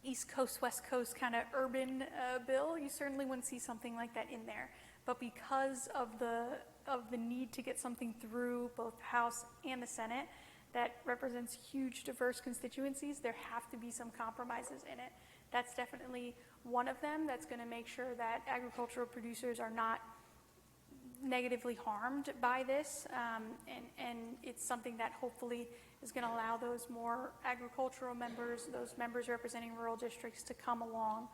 East Coast, West Coast kind of urban bill, you certainly wouldn't see something like that in there. But because of the need to get something through both the House and the Senate that represents huge, diverse constituencies, there have to be some compromises in it. That's definitely one of them that's going to make sure that agricultural producers are not negatively harmed by this, and it's something that hopefully is going to allow those more agricultural members, those members representing rural districts, to come along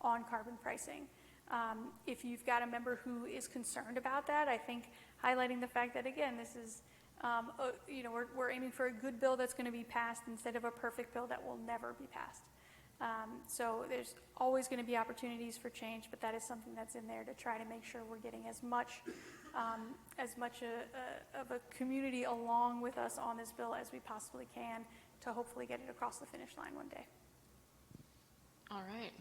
on carbon pricing. If you've got a member who is concerned about that, I think highlighting the fact that, again, this is, you know, we're aiming for a good bill that's going to be passed instead of a perfect bill that will never be passed. So there's always going to be opportunities for change, but that is something that's in there to try to make sure we're getting as much of a community along with us on this bill as we possibly can to hopefully get it across the finish line one day. All right.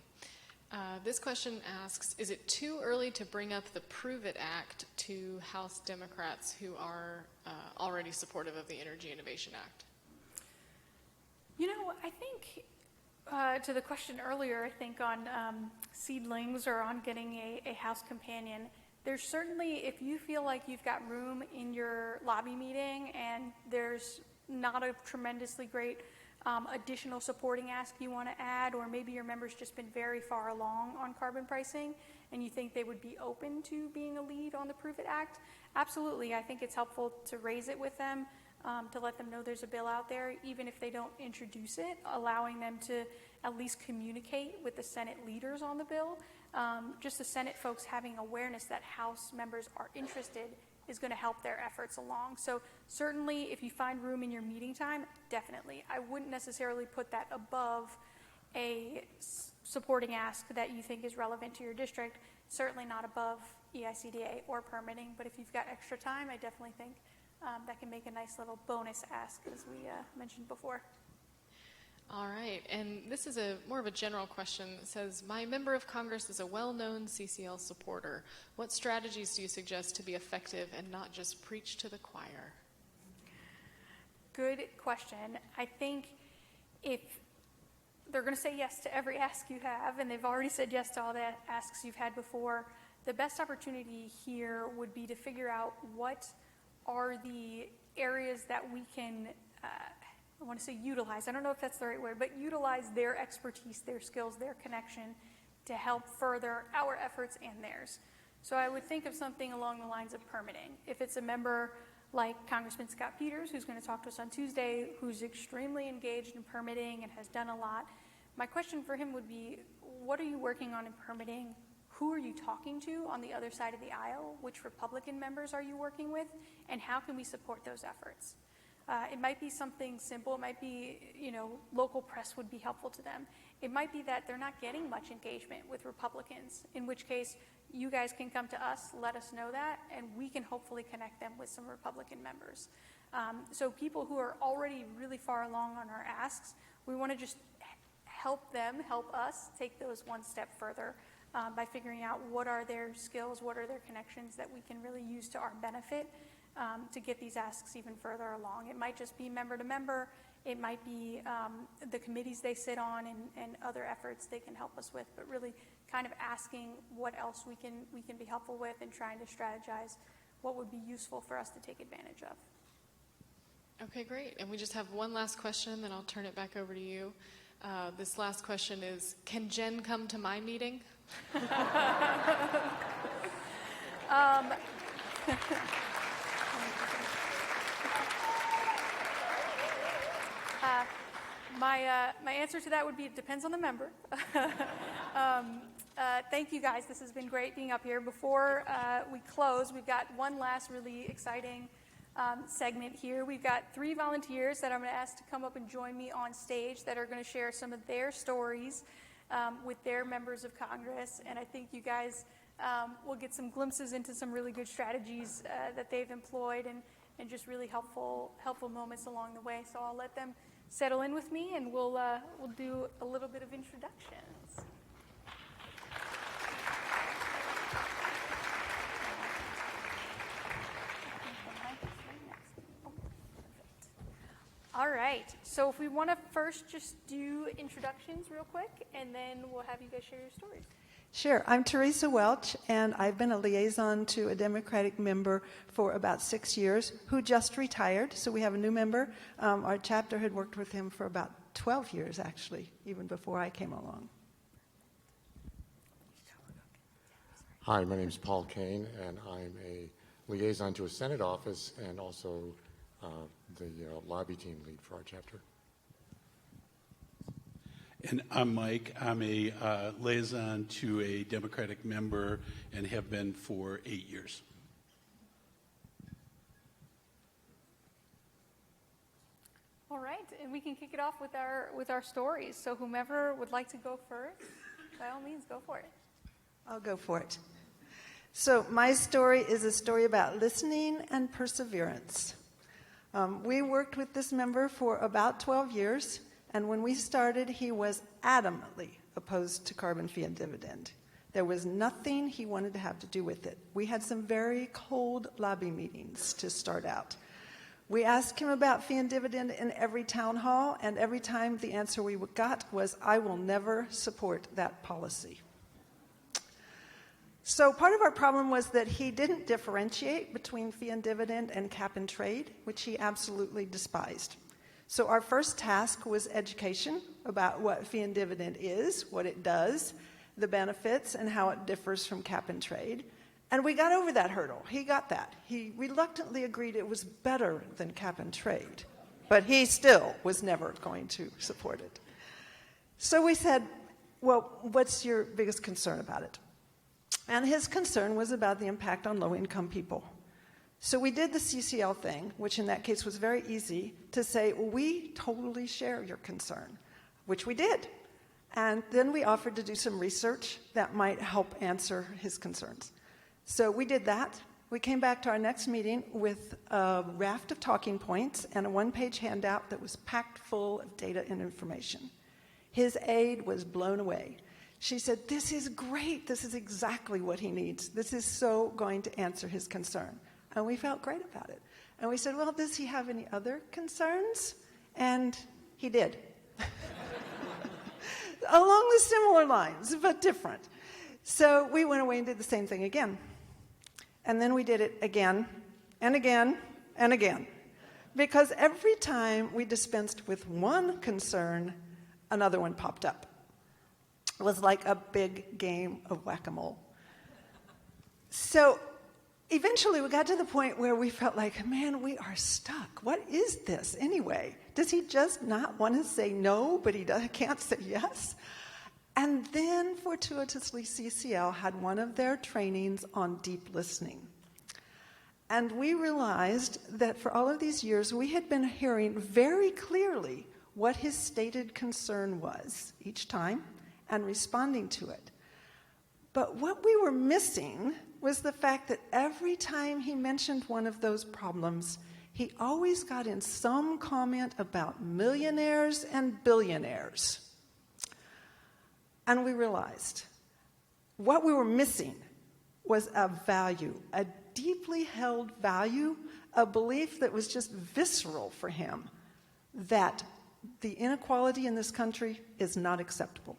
This question asks, is it too early to bring up the Prove It Act to House Democrats who are already supportive of the Energy Innovation Act? You know, I think To the question earlier, I think on seedlings or on getting a house companion, there's certainly, if you feel like you've got room in your lobby meeting and there's not a tremendously great additional supporting ask you want to add, or maybe your member's just been very far along on carbon pricing and you think they would be open to being a lead on the Prove It Act, absolutely. I think it's helpful to raise it with them, to let them know there's a bill out there, even if they don't introduce it, allowing them to at least communicate with the Senate leaders on the bill. Just the Senate folks having awareness that House members are interested is going to help their efforts along. So certainly if you find room in your meeting time, definitely. I wouldn't necessarily put that above a supporting ask that you think is relevant to your district, certainly not above EICDA or permitting, but if you've got extra time, I definitely think that can make a nice little bonus ask, as we mentioned before. All right, and this is more of a general question. It says, my member of Congress is a well-known CCL supporter. What strategies do you suggest to be effective and not just preach to the choir? Good question. I think if they're going to say yes to every ask you have, and they've already said yes to all the asks you've had before, the best opportunity here would be to figure out what are the areas that we can I want to say utilize. I don't know if that's the right word, but utilize their expertise, their skills, their connection to help further our efforts and theirs. So I would think of something along the lines of permitting. If it's a member like Congressman Scott Peters, who's going to talk to us on Tuesday, who's extremely engaged in permitting and has done a lot, my question for him would be, what are you working on in permitting? Who are you talking to on the other side of the aisle? Which Republican members are you working with? And how can we support those efforts? It might be something simple. It might be, local press would be helpful to them. It might be that they're not getting much engagement with Republicans, in which case you guys can come to us, let us know that, and we can hopefully connect them with some Republican members. So people who are already really far along on our asks, we want to just help them, help us take those one step further by figuring out what are their skills, what are their connections that we can really use to our benefit. To get these asks even further along. It might just be member to member. It might be the committees they sit on and other efforts they can help us with, but really kind of asking what else we can be helpful with and trying to strategize what would be useful for us to take advantage of. Okay, great. And we just have one last question, then I'll turn it back over to you. This last question is, can Jen come to my meeting? My answer to that would be it depends on the member. Thank you guys. This has been great being up here. Before we close, we've got one last really exciting segment here. We've got 3 volunteers that I'm going to ask to come up and join me on stage that are going to share some of their stories with their members of Congress. And I think you guys will get some glimpses into some really good strategies that they've employed and just really helpful moments along the way. So I'll let them settle in with me, and we'll do a little bit of introductions. All right, so if we want to first just do introductions real quick, and then we'll have you guys share your stories. Sure. I'm Teresa Welch, and I've been a liaison to a Democratic member for about 6 years who just retired. So we have a new member. Our chapter had worked with him for about 12 years, actually, even before I came along. Hi, my name is Paul Kane, and I'm a liaison to a Senate office and also the lobby team lead for our chapter. And I'm Mike. I'm a liaison to a Democratic member and have been for 8 years. All right, and we can kick it off with our stories. So whomever would like to go first, by all means, go for it. I'll go for it. So my story is a story about listening and perseverance. We worked with this member for about 12 years. And when we started, he was adamantly opposed to carbon fee and dividend. There was nothing he wanted to have to do with it. We had some very cold lobby meetings to start out. We asked him about fee and dividend in every town hall, and every time the answer we got was, I will never support that policy. So part of our problem was that he didn't differentiate between fee and dividend and cap and trade, which he absolutely despised. So our first task was education about what fee and dividend is, what it does, the benefits, and how it differs from cap and trade. And we got over that hurdle. He got that. He reluctantly agreed it was better than cap and trade, but he still was never going to support it. So we said, well, what's your biggest concern about it? And his concern was about the impact on low-income people. So we did the CCL thing, which in that case was very easy, to say, well, we totally share your concern, which we did. And then we offered to do some research that might help answer his concerns. So we did that. We came back to our next meeting with a raft of talking points and a one-page handout that was packed full of data and information. His aide was blown away. She said, this is great. This is exactly what he needs. This is so going to answer his concern. And we felt great about it. And we said, well, does he have any other concerns? And he did. Along the similar lines, but different. So we went away and did the same thing again. And then we did it again, and again, and again. Because every time we dispensed with one concern, another one popped up. It was like a big game of whack-a-mole. So eventually we got to the point where we felt like, man, we are stuck. What is this anyway? Does he just not want to say no, but he can't say yes? And then, fortuitously, CCL had one of their trainings on deep listening. And we realized that for all of these years, we had been hearing very clearly what his stated concern was each time and responding to it. But what we were missing was the fact that every time he mentioned one of those problems, he always got in some comment about millionaires and billionaires. And we realized what we were missing was a value, a deeply held value, a belief that was just visceral for him, that the inequality in this country is not acceptable.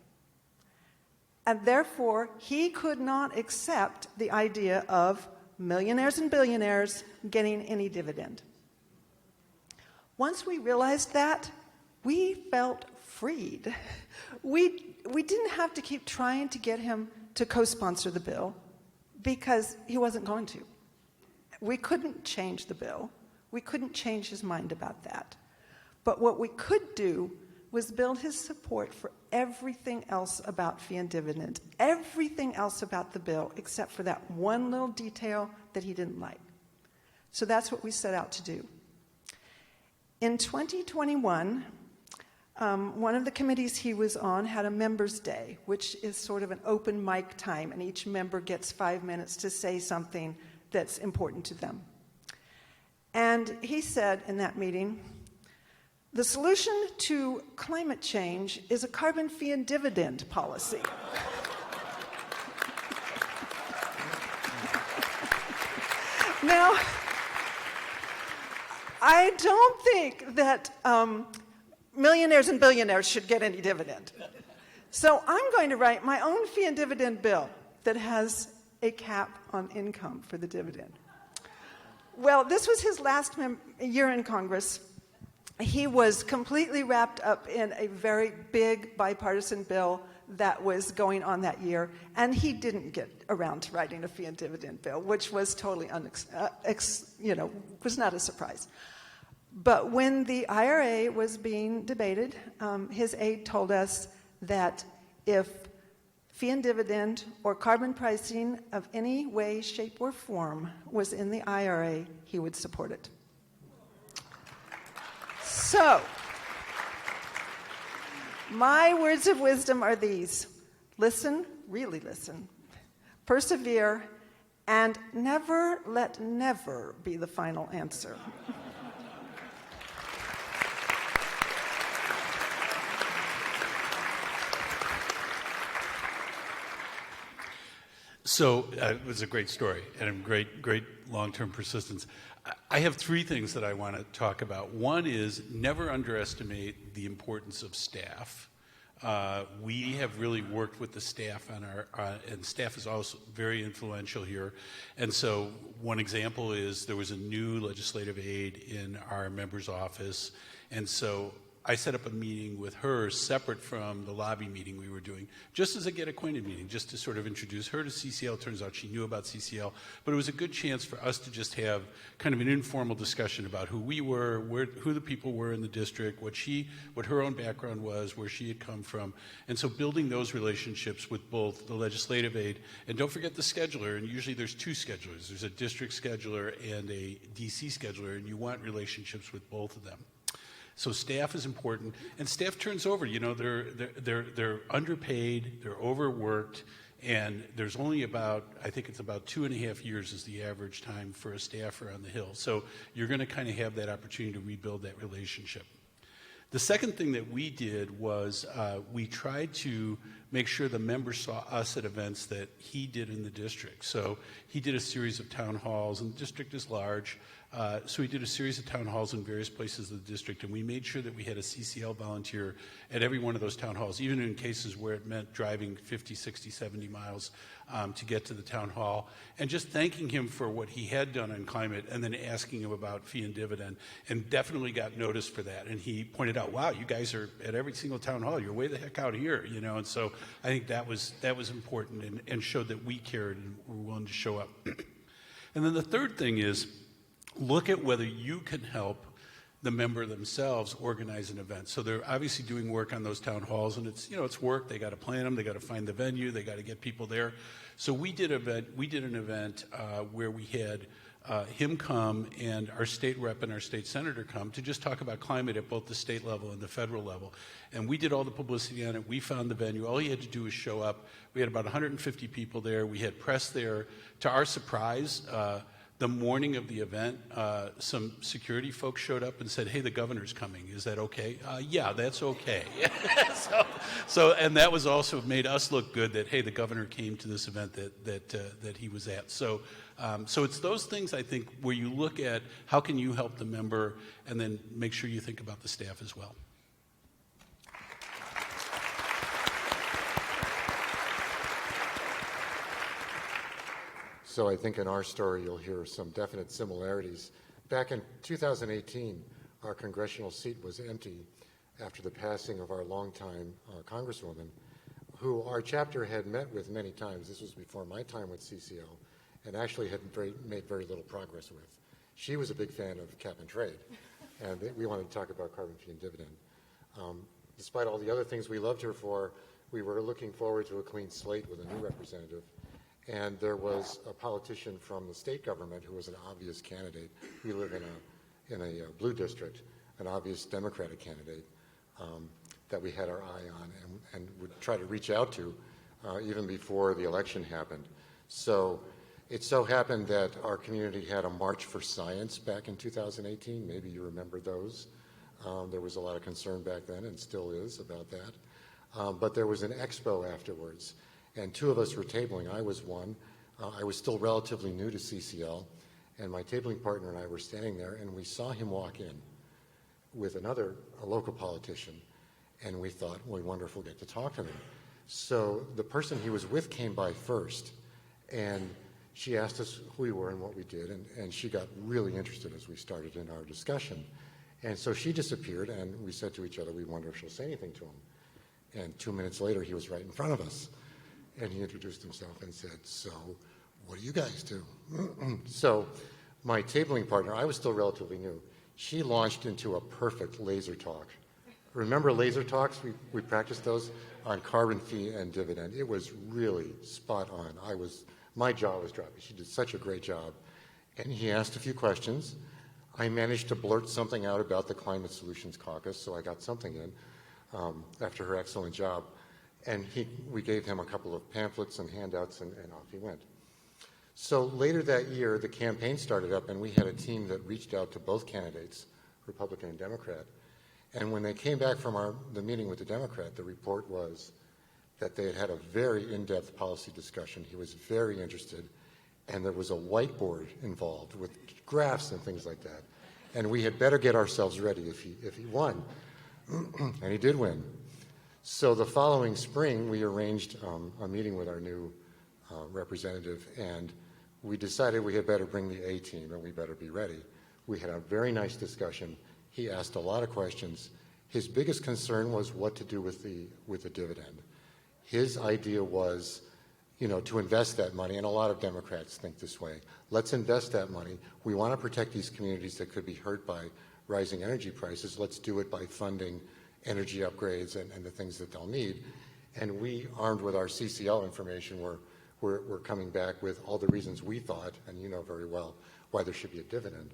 And therefore, he could not accept the idea of millionaires and billionaires getting any dividend. Once we realized that, we felt freed. We didn't have to keep trying to get him to co-sponsor the bill because he wasn't going to. We couldn't change the bill. We couldn't change his mind about that. But what we could do was build his support for everything else about fee and dividend, everything else about the bill except for that one little detail that he didn't like. So that's what we set out to do. In 2021, one of the committees he was on had a members' day, which is sort of an open mic time, and each member gets 5 minutes to say something that's important to them. And he said in that meeting, the solution to climate change is a carbon fee and dividend policy. Now, I don't think that millionaires and billionaires should get any dividend. So I'm going to write my own fee and dividend bill that has a cap on income for the dividend. Well, this was his last year in Congress. He was completely wrapped up in a very big bipartisan bill that was going on that year, and he didn't get around to writing a fee and dividend bill, which was totally was not a surprise. But when the IRA was being debated, his aide told us that if fee and dividend or carbon pricing of any way, shape, or form was in the IRA, he would support it. So, my words of wisdom are these: listen, really listen, persevere, and never let never be the final answer. So it was a great story and a great long-term persistence. I have three things that I want to talk about. One is never underestimate the importance of staff. We have really worked with the staff on and staff is also very influential here. And so one example is there was a new legislative aide in our member's office. And so I set up a meeting with her separate from the lobby meeting we were doing, just as a get acquainted meeting, just to sort of introduce her to CCL. Turns out she knew about CCL, but it was a good chance for us to just have kind of an informal discussion about who we were, who the people were in the district, what her own background was, where she had come from. And so building those relationships with both the legislative aide, and don't forget the scheduler, and usually there's two schedulers. There's a district scheduler and a DC scheduler, and you want relationships with both of them. So staff is important, and staff turns over. You know, they're underpaid, they're overworked, and there's only about, I think it's about 2.5 years is the average time for a staffer on the Hill. So you're going to kind of have that opportunity to rebuild that relationship. The second thing that we did was we tried to make sure the members saw us at events that he did in the district. So he did a series of town halls, and the district is large. So we did a series of town halls in various places of the district, and we made sure that we had a CCL volunteer at every one of those town halls, even in cases where it meant driving 50, 60, 70 miles to get to the town hall, and just thanking him for what he had done on climate, and then asking him about fee and dividend, and definitely got noticed for that. And he pointed out, wow, you guys are at every single town hall. You're way the heck out here, you know. And so I think that was important and showed that we cared and were willing to show up. And then the third thing is, look at whether you can help the member themselves organize an event. So they're obviously doing work on those town halls, and it's work. They got to plan them. They got to find the venue. They got to get people there. So we did an event where we had him come and our state rep and our state senator come to just talk about climate at both the state level and the federal level. And we did all the publicity on it. We found the venue. All he had to do was show up. We had about 150 people there. We had press there. To our surprise, the morning of the event, some security folks showed up and said, "Hey, the governor's coming. Is that okay?" Yeah, that's okay. And that was also made us look good that, hey, the governor came to this event that he was at. So it's those things, I think, where you look at how can you help the member, and then make sure you think about the staff as well. So I think in our story you'll hear some definite similarities. Back in 2018, our congressional seat was empty after the passing of our longtime Congresswoman, who our chapter had met with many times. This was before my time with CCL, and actually had made very little progress with. She was a big fan of cap and trade, and we wanted to talk about carbon fee and dividend. Despite all the other things we loved her for, we were looking forward to a clean slate with a new representative. And there was a politician from the state government who was an obvious candidate. We live in a blue district, an obvious Democratic candidate that we had our eye on and would try to reach out to even before the election happened. So it so happened that our community had a March for Science back in 2018. Maybe you remember those. There was a lot of concern back then, and still is, about that. But there was an expo afterwards. And two of us were tabling. I was one. I was still relatively new to CCL, and my tabling partner and I were standing there, and we saw him walk in with a local politician, and we thought, well, we wonder if we'll get to talk to them. So the person he was with came by first, and she asked us who we were and what we did, and she got really interested as we started in our discussion. And so she disappeared, and we said to each other, we wonder if she'll say anything to him. And 2 minutes later, he was right in front of us. And he introduced himself and said, "So, what do you guys do?" So my tabling partner, I was still relatively new, she launched into a perfect laser talk. Remember laser talks? We practiced those on carbon fee and dividend. It was really spot on. My jaw was dropping. She did such a great job. And he asked a few questions. I managed to blurt something out about the Climate Solutions Caucus, so I got something in after her excellent job. And we gave him a couple of pamphlets and handouts, and off he went. So later that year, the campaign started up, and we had a team that reached out to both candidates, Republican and Democrat. And when they came back from the meeting with the Democrat, the report was that they had had a very in-depth policy discussion. He was very interested, and there was a whiteboard involved with graphs and things like that. And we had better get ourselves ready if he won. And he did win. So the following spring, we arranged a meeting with our new representative, and we decided we had better bring the A team and we better be ready. We had a very nice discussion. He asked a lot of questions. His biggest concern was what to do with the dividend. His idea was, to invest that money, and a lot of Democrats think this way. Let's invest that money. We want to protect these communities that could be hurt by rising energy prices. Let's do it by funding energy upgrades and the things that they'll need. And we, armed with our CCL information, we're coming back with all the reasons we thought, and you know very well, why there should be a dividend.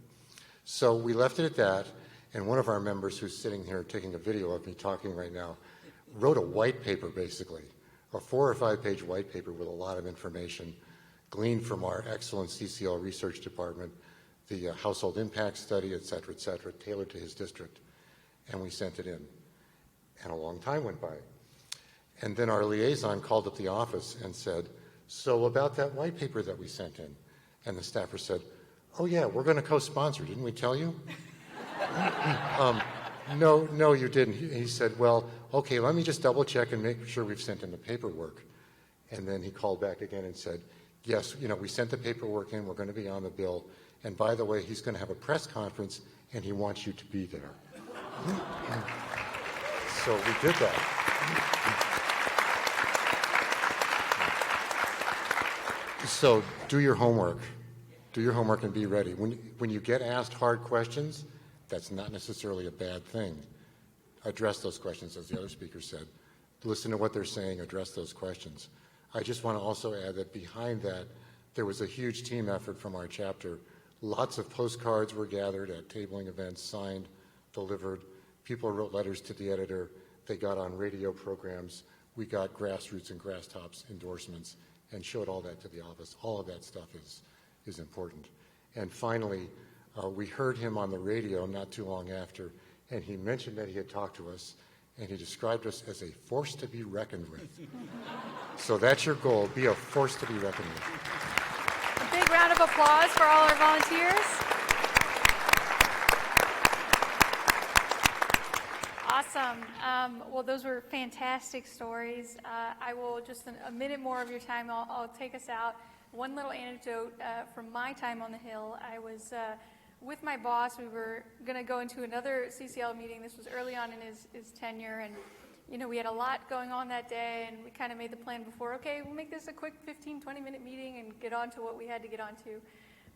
So we left it at that, and one of our members who's sitting here taking a video of me talking right now wrote a white paper, basically, a 4 or 5 page white paper with a lot of information gleaned from our excellent CCL research department, the household impact study, et cetera, tailored to his district. And we sent it in. And a long time went by. And then our liaison called up the office and said, so about that white paper that we sent in. And the staffer said, oh yeah, we're going to co-sponsor, didn't we tell you? No, you didn't. He said, well, okay, let me just double check and make sure we've sent in the paperwork. And then he called back again and said, yes, we sent the paperwork in, we're going to be on the bill. And by the way, he's going to have a press conference and he wants you to be there. So we did that. So do your homework. Do your homework and be ready. When you get asked hard questions, that's not necessarily a bad thing. Address those questions, as the other speaker said. Listen to what they're saying, address those questions. I just want to also add that behind that, there was a huge team effort from our chapter. Lots of postcards were gathered at tabling events, signed, delivered. People wrote letters to the editor. They got on radio programs. We got grassroots and grass tops endorsements and showed all that to the office. All of that stuff is important. And finally, we heard him on the radio not too long after, and he mentioned that he had talked to us, and he described us as a force to be reckoned with. So that's your goal, be a force to be reckoned with. A big round of applause for all our volunteers. Awesome. Well, those were fantastic stories. I will just a minute more of your time. I'll take us out. One little anecdote from my time on the Hill. I was with my boss. We were going to go into another CCL meeting. This was early on in his tenure, and we had a lot going on that day, and we kind of made the plan before. Okay, we'll make this a quick 15-20-minute meeting and get on to what we had to get on to.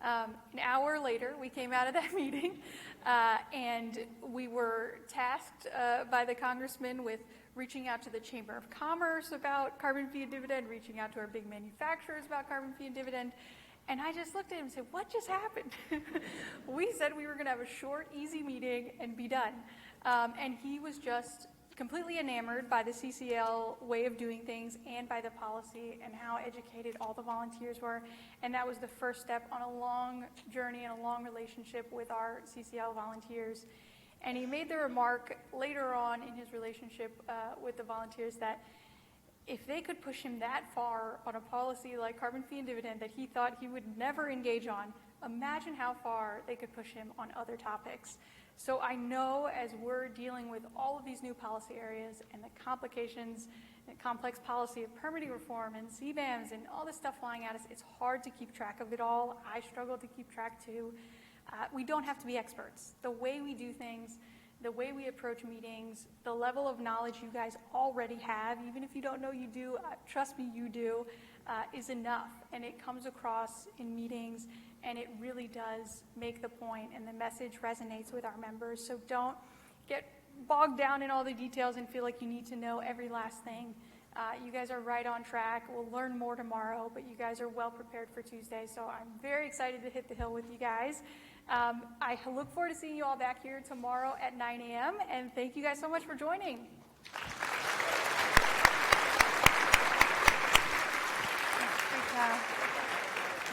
An hour later, we came out of that meeting, and we were tasked by the congressman with reaching out to the Chamber of Commerce about carbon fee and dividend, reaching out to our big manufacturers about carbon fee and dividend. And I just looked at him and said, what just happened? We said we were going to have a short, easy meeting and be done. And he was just completely enamored by the CCL way of doing things and by the policy and how educated all the volunteers were. And that was the first step on a long journey and a long relationship with our CCL volunteers. And he made the remark later on in his relationship with the volunteers that if they could push him that far on a policy like carbon fee and dividend that he thought he would never engage on, imagine how far they could push him on other topics. So I know as we're dealing with all of these new policy areas and the complications and complex policy of permitting reform and CBAMs and all this stuff flying at us, it's hard to keep track of it all. I struggle to keep track too. We don't have to be experts. The way we do things, the way we approach meetings, the level of knowledge you guys already have, even if you don't know you do, trust me, you do, is enough. And it comes across in meetings, and it really does make the point, and the message resonates with our members. So don't get bogged down in all the details and feel like you need to know every last thing. You guys are right on track. We'll learn more tomorrow, but you guys are well prepared for Tuesday. So I'm very excited to hit the hill with you guys. I look forward to seeing you all back here tomorrow at 9 a.m. And thank you guys so much for joining. Great job.